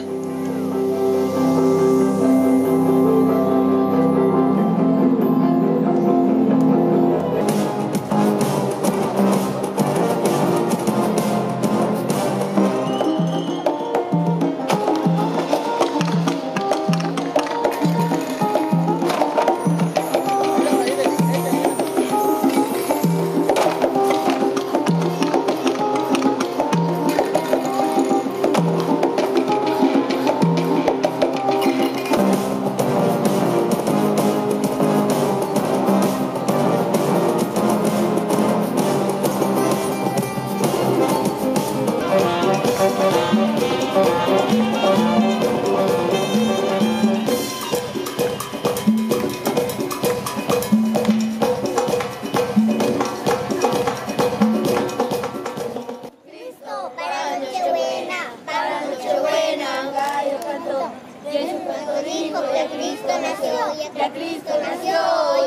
Ya Cristo nació,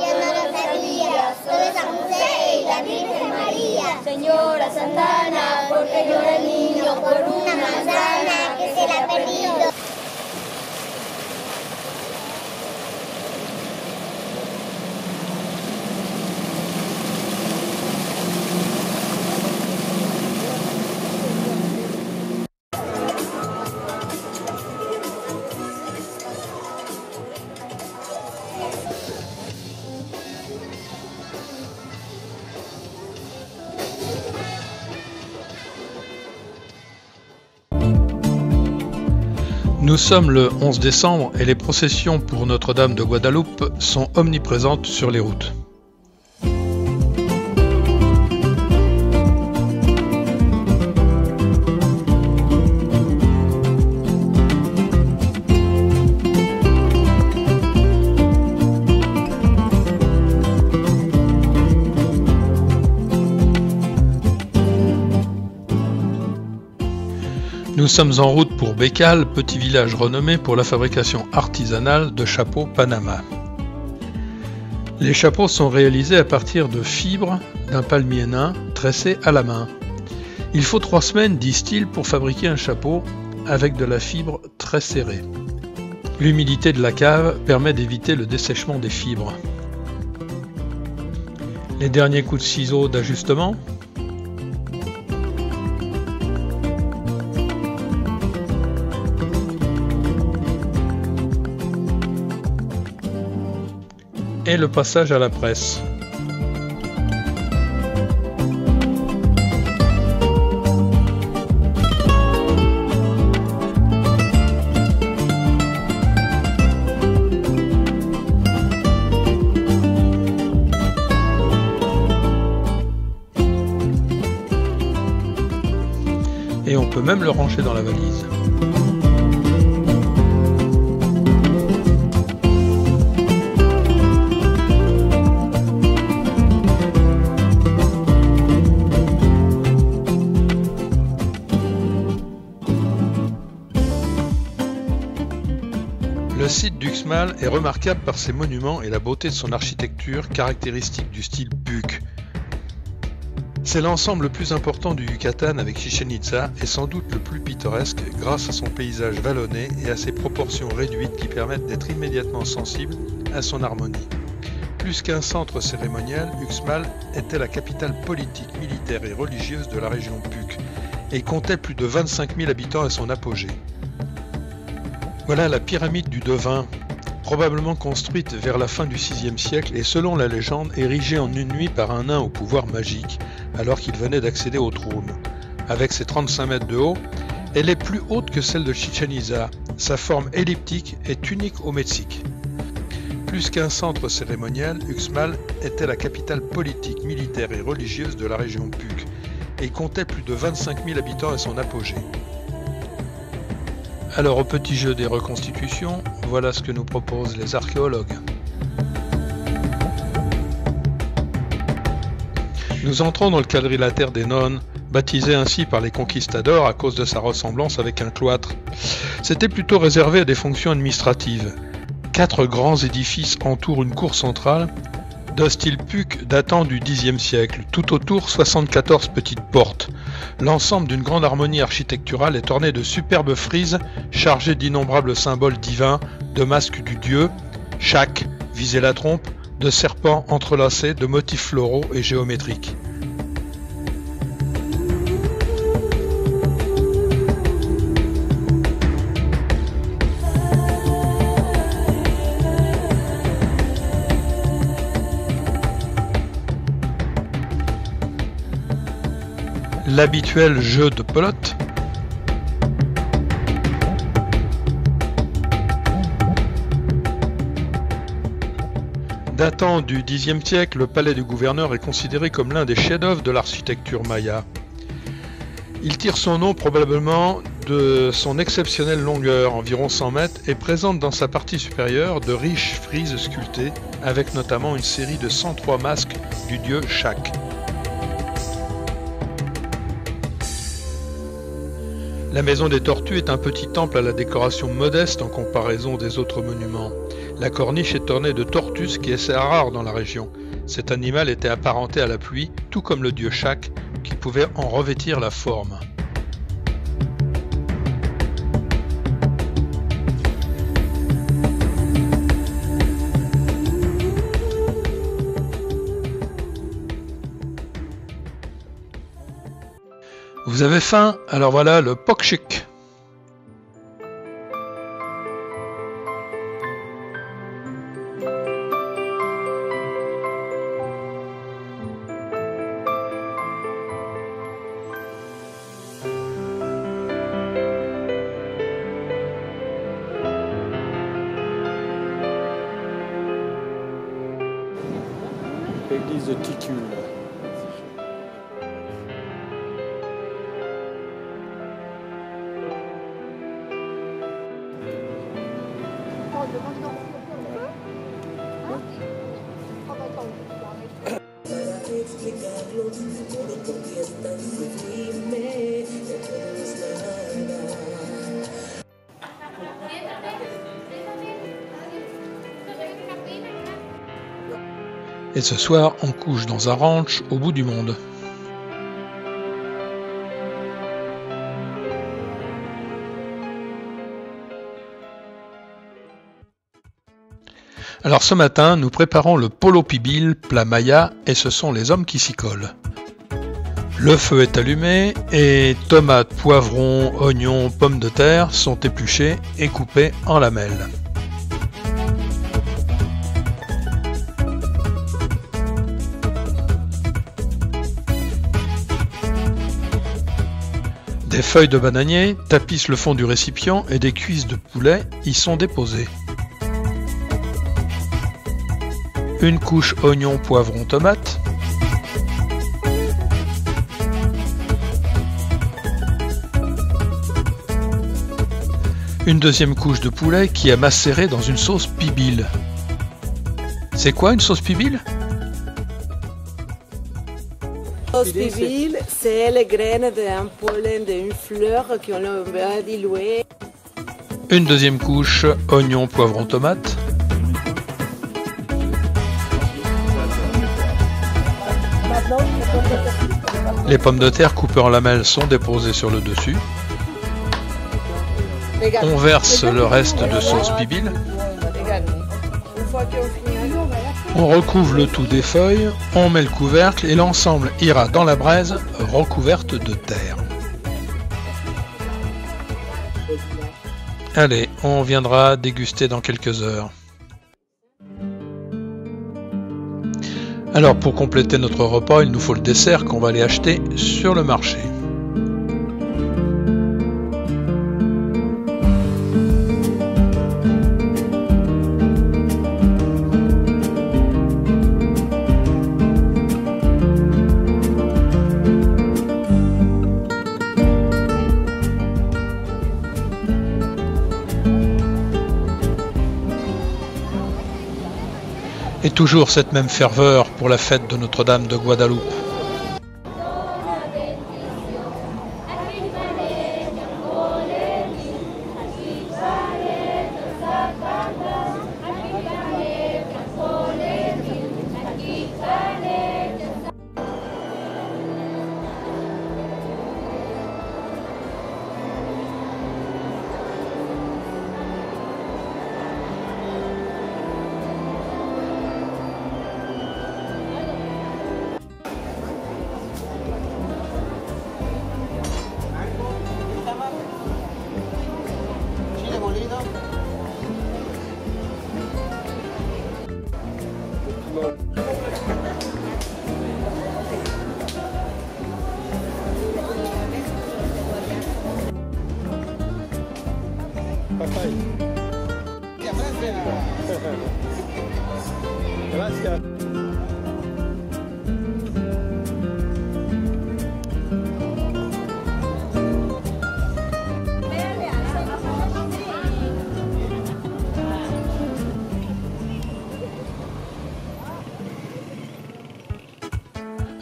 ya no lo sabías, solo San José y la Virgen María. Señora Santana, porque llora el niño por una manzana que se le ha perdido. Nous sommes le 11 décembre et les processions pour Notre-Dame de Guadeloupe sont omniprésentes sur les routes. Nous sommes en route pour Bécal, petit village renommé pour la fabrication artisanale de chapeaux Panama. Les chapeaux sont réalisés à partir de fibres d'un palmier nain tressé à la main. Il faut 3 semaines, disent-ils, pour fabriquer un chapeau avec de la fibre très serrée. L'humidité de la cave permet d'éviter le dessèchement des fibres. Les derniers coups de ciseaux d'ajustement. Et le passage à la presse. Et on peut même le ranger dans la valise. Le site d'Uxmal est remarquable par ses monuments et la beauté de son architecture caractéristique du style Puc. C'est l'ensemble le plus important du Yucatan avec Chichén Itzá et sans doute le plus pittoresque grâce à son paysage vallonné et à ses proportions réduites qui permettent d'être immédiatement sensible à son harmonie. Plus qu'un centre cérémonial, Uxmal était la capitale politique, militaire et religieuse de la région Puc et comptait plus de 25 000 habitants à son apogée. Voilà la pyramide du Devin, probablement construite vers la fin du VIe siècle et selon la légende érigée en une nuit par un nain au pouvoir magique alors qu'il venait d'accéder au trône. Avec ses 35 mètres de haut, elle est plus haute que celle de Chichén Itzá Sa forme elliptique est unique au Mexique. Plus qu'un centre cérémonial, Uxmal était la capitale politique, militaire et religieuse de la région Puc et comptait plus de 25 000 habitants à son apogée. Alors au petit jeu des reconstitutions, voilà ce que nous proposent les archéologues. Nous entrons dans le quadrilatère des nonnes, baptisé ainsi par les conquistadors à cause de sa ressemblance avec un cloître. C'était plutôt réservé à des fonctions administratives. 4 grands édifices entourent une cour centrale de style Puc datant du Xe siècle. Tout autour, 74 petites portes. L'ensemble d'une grande harmonie architecturale est orné de superbes frises chargées d'innombrables symboles divins, de masques du dieu, Shak, visé la trompe, de serpents entrelacés, de motifs floraux et géométriques. L'habituel jeu de pelote, datant du Xe siècle, le palais du gouverneur est considéré comme l'un des chefs-d'œuvre de l'architecture maya. Il tire son nom probablement de son exceptionnelle longueur, environ 100 mètres, et présente dans sa partie supérieure de riches frises sculptées, avec notamment une série de 103 masques du dieu Shak. La maison des tortues est un petit temple à la décoration modeste en comparaison des autres monuments. La corniche est ornée de tortues, qui est assez rare dans la région. Cet animal était apparenté à la pluie, tout comme le dieu Shak, qui pouvait en revêtir la forme. Vous avez faim? Alors voilà le pokchik. Église de Ticule. Et ce soir, on couche dans un ranch au bout du monde. Alors ce matin, nous préparons le polo pibil, plat maya, et ce sont les hommes qui s'y collent. Le feu est allumé et tomates, poivrons, oignons, pommes de terre sont épluchés et coupés en lamelles. Des feuilles de bananier tapissent le fond du récipient et des cuisses de poulet y sont déposées. Une couche oignon, poivron, tomate. Une deuxième couche de poulet qui est macérée dans une sauce pibil. C'est quoi une sauce pibil? La sauce pibil, c'est les graines d'un pollen d'une fleur qu'on a dilué. Une deuxième couche, oignon, poivron, tomate. Les pommes de terre coupées en lamelles sont déposées sur le dessus. On verse le reste de sauce pibil. On recouvre le tout des feuilles, on met le couvercle et l'ensemble ira dans la braise recouverte de terre. Allez, on viendra déguster dans quelques heures. Alors pour compléter notre repas, il nous faut le dessert qu'on va aller acheter sur le marché. Et toujours cette même ferveur pour la fête de Notre-Dame de Guadeloupe.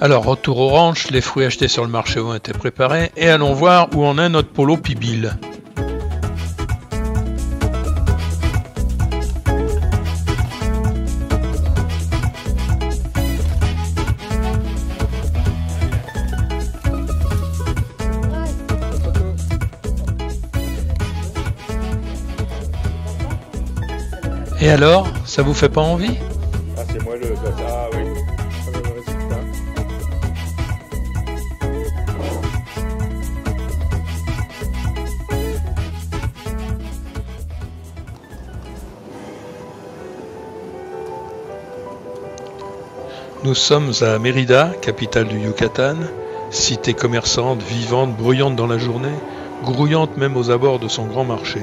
Alors, retour au ranch, les fruits achetés sur le marché ont été préparés, et allons voir où en est notre polo Pibil. Et alors, ça vous fait pas envie? Ah, c'est moelleux, ah oui. Nous sommes à Mérida, capitale du Yucatan, cité commerçante, vivante, bruyante dans la journée, grouillante même aux abords de son grand marché.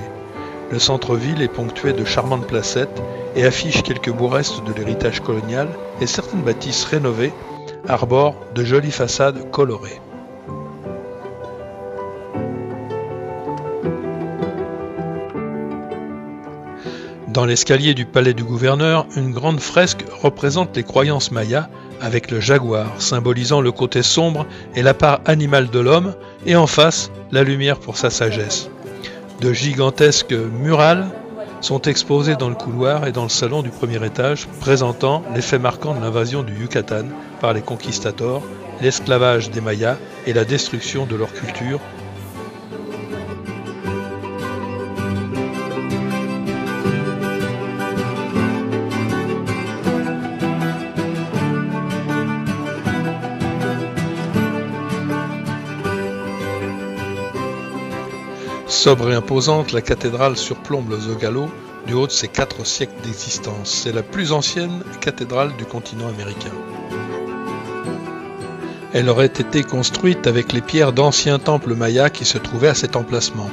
Le centre-ville est ponctué de charmantes placettes et affiche quelques beaux restes de l'héritage colonial, et certaines bâtisses rénovées arborent de jolies façades colorées. Dans l'escalier du palais du gouverneur, une grande fresque représente les croyances mayas avec le jaguar, symbolisant le côté sombre et la part animale de l'homme, et en face, la lumière pour sa sagesse. De gigantesques murales sont exposées dans le couloir et dans le salon du premier étage, présentant les faits marquants de l'invasion du Yucatan par les conquistadors, l'esclavage des Mayas et la destruction de leur culture. Sobre et imposante, la cathédrale surplombe le Zócalo du haut de ses 4 siècles d'existence. C'est la plus ancienne cathédrale du continent américain. Elle aurait été construite avec les pierres d'anciens temples mayas qui se trouvaient à cet emplacement.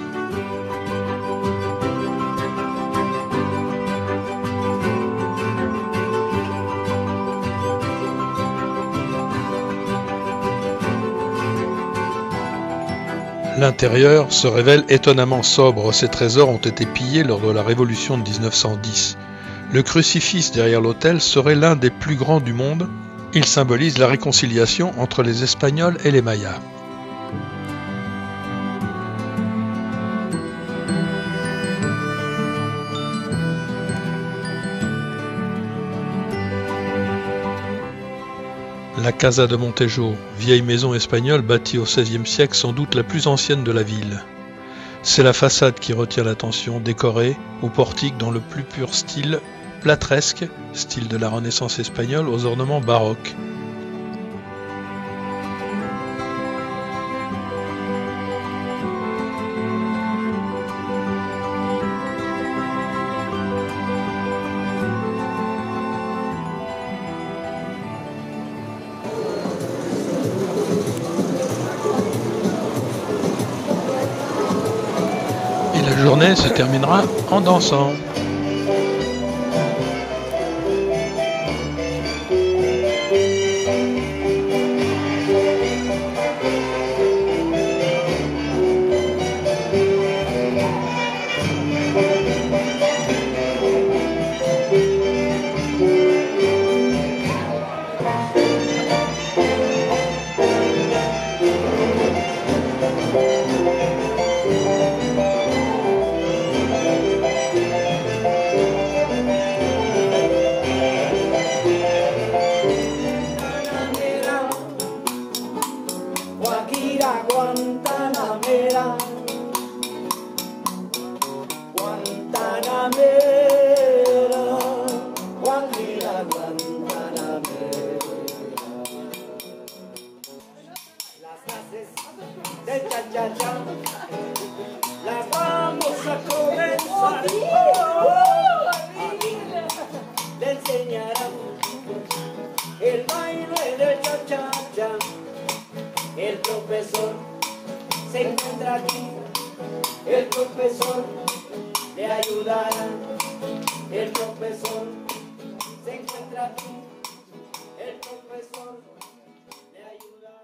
L'intérieur se révèle étonnamment sobre. Ces trésors ont été pillés lors de la Révolution de 1910. Le crucifix derrière l'autel serait l'un des plus grands du monde. Il symbolise la réconciliation entre les Espagnols et les Mayas. La Casa de Montejo, vieille maison espagnole bâtie au XVIe siècle, sans doute la plus ancienne de la ville. C'est la façade qui retient l'attention, décorée au portique dans le plus pur style plâtresque, style de la Renaissance espagnole, aux ornements baroques. La journée se terminera en dansant. Guajira Guantanamera, Guantanamera, Guajira Guantanamera. Las clases de cha-cha-cha las vamos a comenzar. Aquí le enseñarán el baile del cha-cha-cha. El profesor se encuentra aquí, el profesor le ayudará. El profesor se encuentra aquí, el profesor le ayudará.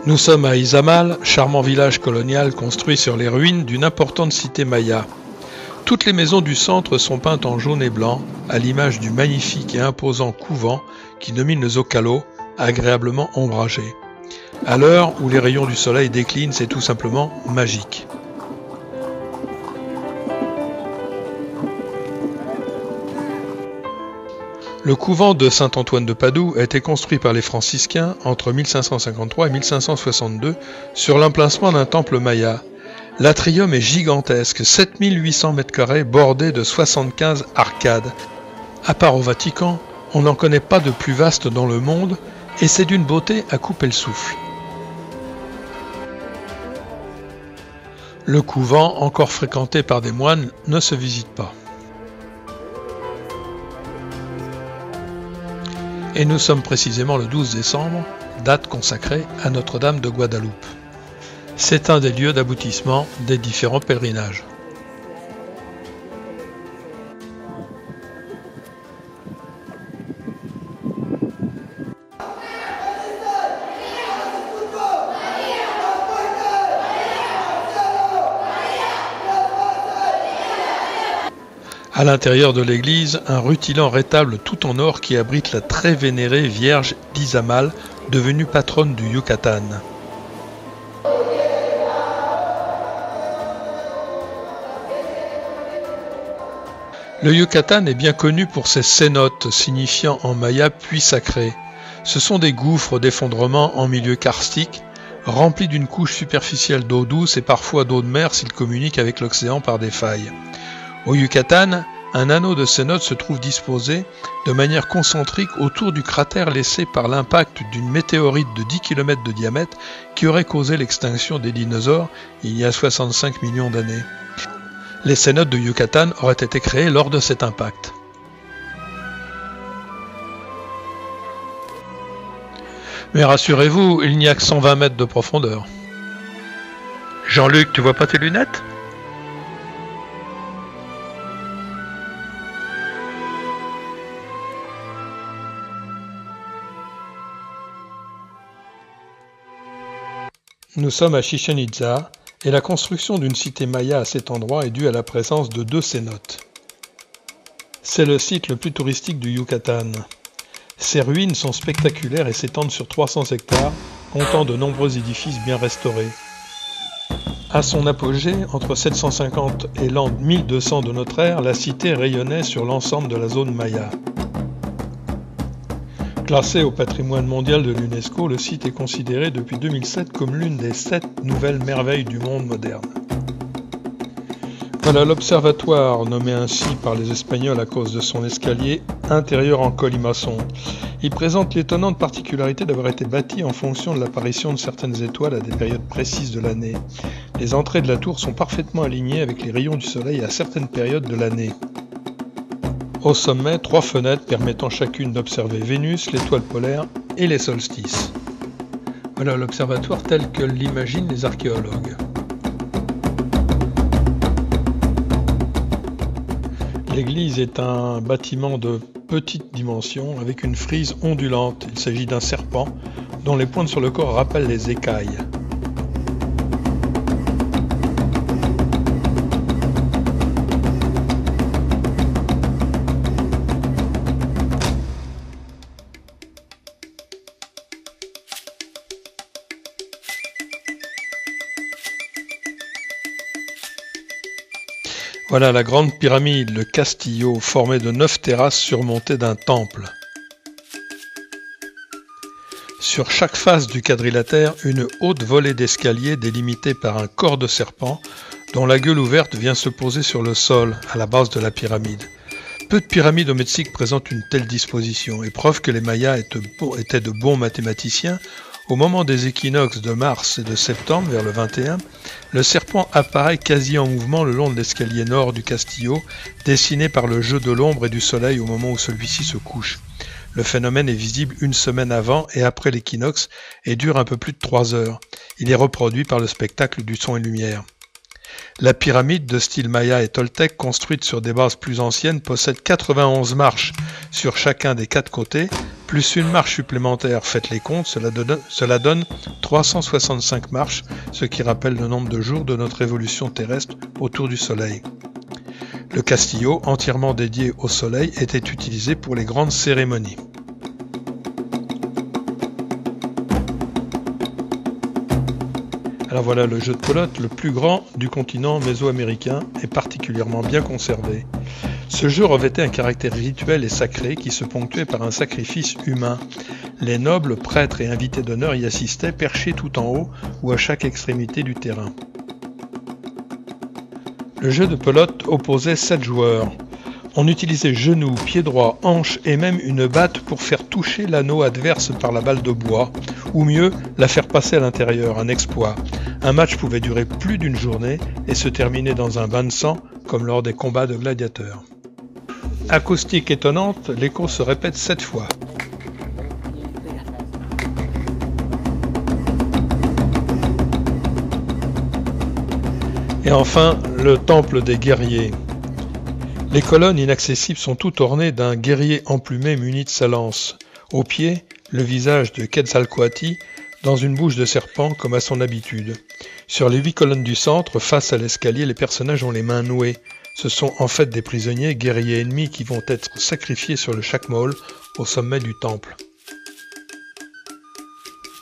Nous sommes à Izamal, charmant village colonial construit sur les ruines d'une importante cité maya. Toutes les maisons du centre sont peintes en jaune et blanc, à l'image du magnifique et imposant couvent qui domine le Zocalo, agréablement ombragé. À l'heure où les rayons du soleil déclinent, c'est tout simplement magique. Le couvent de Saint-Antoine de Padoue a été construit par les franciscains entre 1553 et 1562 sur l'emplacement d'un temple maya. L'atrium est gigantesque, 7800 m² bordé de 75 arcades. À part au Vatican, on n'en connaît pas de plus vaste dans le monde et c'est d'une beauté à couper le souffle. Le couvent, encore fréquenté par des moines, ne se visite pas. Et nous sommes précisément le 12 décembre, date consacrée à Notre-Dame de Guadeloupe. C'est un des lieux d'aboutissement des différents pèlerinages. À l'intérieur de l'église, un rutilant rétable tout en or qui abrite la très vénérée Vierge d'Izamal, devenue patronne du Yucatan. Le Yucatan est bien connu pour ses cénotes, signifiant en maya puits sacré. Ce sont des gouffres d'effondrement en milieu karstique, remplis d'une couche superficielle d'eau douce et parfois d'eau de mer s'ils communiquent avec l'océan par des failles. Au Yucatan, un anneau de cénotes se trouve disposé de manière concentrique autour du cratère laissé par l'impact d'une météorite de 10 km de diamètre qui aurait causé l'extinction des dinosaures il y a 65 millions d'années. Les cénotes de Yucatan auraient été créées lors de cet impact. Mais rassurez-vous, il n'y a que 120 mètres de profondeur. Jean-Luc, tu vois pas tes lunettes ? Nous sommes à Chichén Itzá et la construction d'une cité maya à cet endroit est due à la présence de 2 cénotes. C'est le site le plus touristique du Yucatan. Ces ruines sont spectaculaires et s'étendent sur 300 hectares, comptant de nombreux édifices bien restaurés. À son apogée, entre 750 et l'an 1200 de notre ère, la cité rayonnait sur l'ensemble de la zone maya. Classé au patrimoine mondial de l'UNESCO, le site est considéré depuis 2007 comme l'une des 7 nouvelles merveilles du monde moderne. Voilà l'observatoire, nommé ainsi par les Espagnols à cause de son escalier intérieur en colimaçon. Il présente l'étonnante particularité d'avoir été bâti en fonction de l'apparition de certaines étoiles à des périodes précises de l'année. Les entrées de la tour sont parfaitement alignées avec les rayons du soleil à certaines périodes de l'année. Au sommet, 3 fenêtres permettant chacune d'observer Vénus, l'étoile polaire et les solstices. Voilà l'observatoire tel que l'imaginent les archéologues. L'église est un bâtiment de petite dimension avec une frise ondulante. Il s'agit d'un serpent dont les pointes sur le corps rappellent les écailles. Voilà la grande pyramide, le Castillo, formé de 9 terrasses surmontées d'un temple. Sur chaque face du quadrilatère, une haute volée d'escaliers délimitée par un corps de serpent dont la gueule ouverte vient se poser sur le sol, à la base de la pyramide. Peu de pyramides au Mexique présentent une telle disposition, et preuve que les Mayas étaient de bons mathématiciens. Au moment des équinoxes de mars et de septembre, vers le 21, le serpent apparaît quasi en mouvement le long de l'escalier nord du Castillo, dessiné par le jeu de l'ombre et du soleil au moment où celui-ci se couche. Le phénomène est visible une semaine avant et après l'équinoxe et dure un peu plus de 3 heures. Il est reproduit par le spectacle du son et lumière. La pyramide de style maya et toltèque, construite sur des bases plus anciennes, possède 91 marches sur chacun des 4 côtés, plus une marche supplémentaire. Faites les comptes, cela donne 365 marches, ce qui rappelle le nombre de jours de notre évolution terrestre autour du Soleil. Le Castillo, entièrement dédié au Soleil, était utilisé pour les grandes cérémonies. Alors voilà le jeu de pelote le plus grand du continent mésoaméricain et particulièrement bien conservé. Ce jeu revêtait un caractère rituel et sacré qui se ponctuait par un sacrifice humain. Les nobles, prêtres et invités d'honneur y assistaient, perchés tout en haut ou à chaque extrémité du terrain. Le jeu de pelote opposait 7 joueurs. On utilisait genoux, pieds droits, hanches et même une batte pour faire toucher l'anneau adverse par la balle de bois, ou mieux, la faire passer à l'intérieur, un exploit. Un match pouvait durer plus d'une journée et se terminer dans un bain de sang, comme lors des combats de gladiateurs. Acoustique étonnante, l'écho se répète 7 fois. Et enfin, le temple des guerriers. Les colonnes inaccessibles sont toutes ornées d'un guerrier emplumé muni de sa lance. Au pied, le visage de Quetzalcoatl dans une bouche de serpent comme à son habitude. Sur les 8 colonnes du centre, face à l'escalier, les personnages ont les mains nouées. Ce sont en fait des prisonniers, guerriers ennemis qui vont être sacrifiés sur le chacmol au sommet du temple.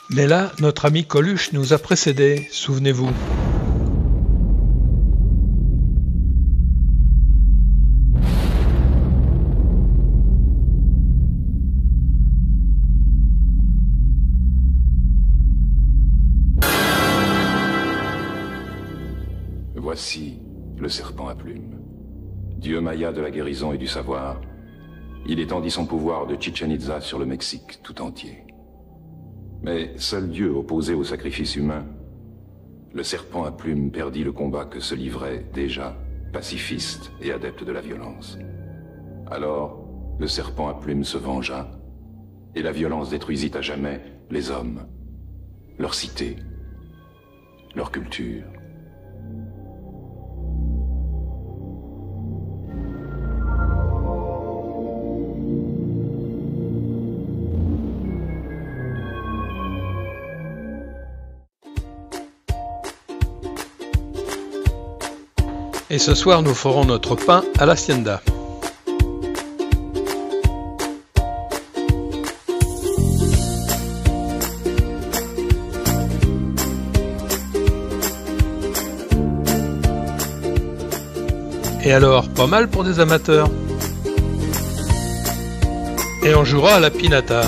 Mais là, notre ami Coluche nous a précédés, souvenez-vous. Voici le serpent à plumes. Dieu maya de la guérison et du savoir, il étendit son pouvoir de Chichen Itza sur le Mexique tout entier. Mais seul Dieu opposé au sacrifice humain, le serpent à plumes perdit le combat que se livrait déjà, pacifiste et adepte de la violence. Alors, le serpent à plumes se vengea, et la violence détruisit à jamais les hommes, leur cité, leur culture. Et ce soir, nous ferons notre pain à l'hacienda. Et alors, pas mal pour des amateurs. Et on jouera à la pinata.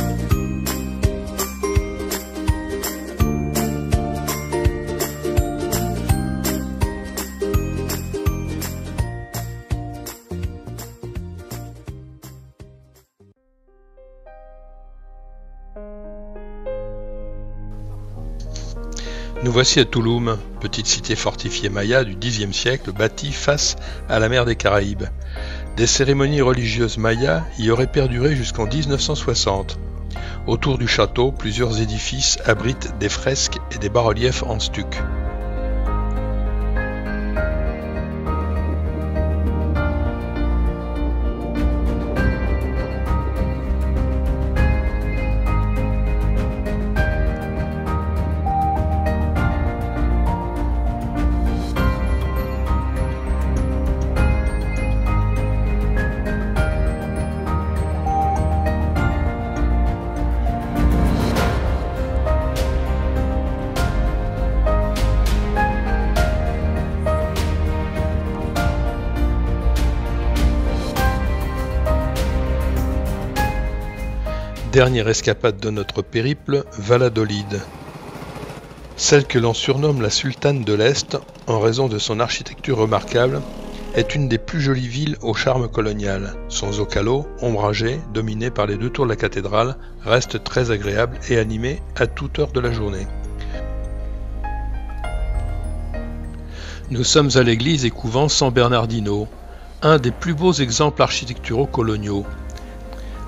Nous voici à Tulum, petite cité fortifiée maya du Xe siècle bâtie face à la mer des Caraïbes. Des cérémonies religieuses mayas y auraient perduré jusqu'en 1960. Autour du château, plusieurs édifices abritent des fresques et des bas-reliefs en stuc. Dernière escapade de notre périple, Valladolid. Celle que l'on surnomme la Sultane de l'Est, en raison de son architecture remarquable, est une des plus jolies villes au charme colonial. Son zocalo, ombragé, dominé par les deux tours de la cathédrale, reste très agréable et animé à toute heure de la journée. Nous sommes à l'église et couvent San Bernardino, un des plus beaux exemples architecturaux coloniaux.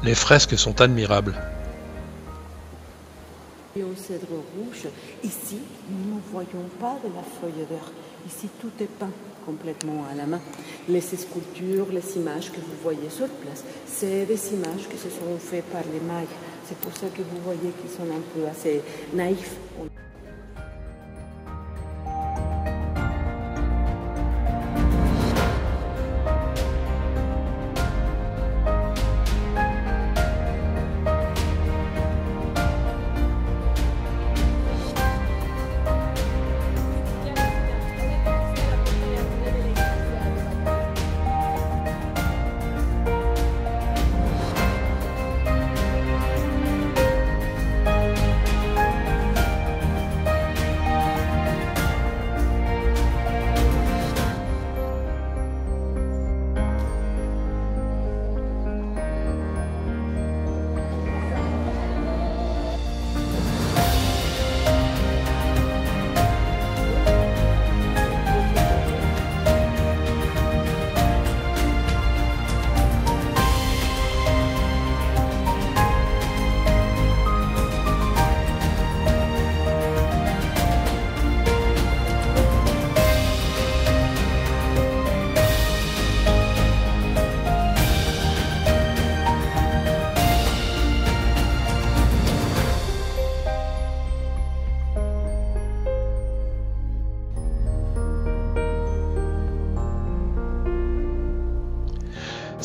Les fresques sont admirables. Et au cèdre rouge, ici, nous ne voyons pas de la feuille d'or. Ici, tout est peint complètement à la main. Les sculptures, les images que vous voyez sur place, c'est des images qui se sont faites par les Mayas. C'est pour ça que vous voyez qu'ils sont un peu assez naïfs.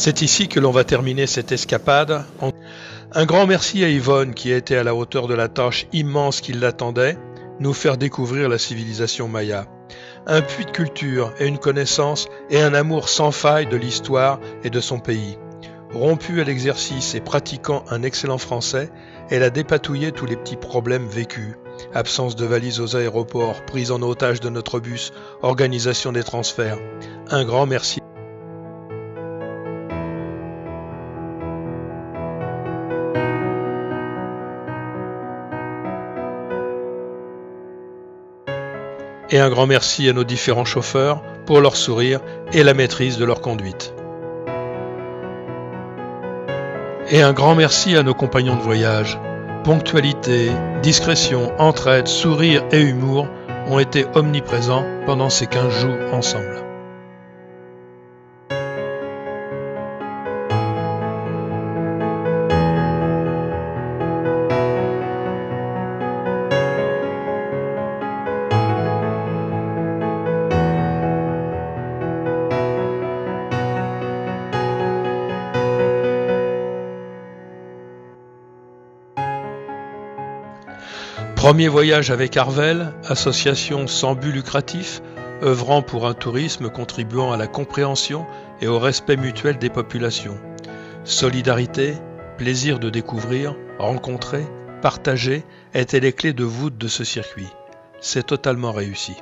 C'est ici que l'on va terminer cette escapade. Un grand merci à Yvonne qui a été à la hauteur de la tâche immense qui l'attendait, nous faire découvrir la civilisation maya. Un puits de culture et une connaissance et un amour sans faille de l'histoire et de son pays. Rompue à l'exercice et pratiquant un excellent français, elle a dépatouillé tous les petits problèmes vécus. Absence de valises aux aéroports, prise en otage de notre bus, organisation des transferts. Un grand merci. Et un grand merci à nos différents chauffeurs pour leur sourire et la maîtrise de leur conduite. Et un grand merci à nos compagnons de voyage. Ponctualité, discrétion, entraide, sourire et humour ont été omniprésents pendant ces 15 jours ensemble. Premier voyage avec Arvel, association sans but lucratif, œuvrant pour un tourisme contribuant à la compréhension et au respect mutuel des populations. Solidarité, plaisir de découvrir, rencontrer, partager étaient les clés de voûte de ce circuit. C'est totalement réussi.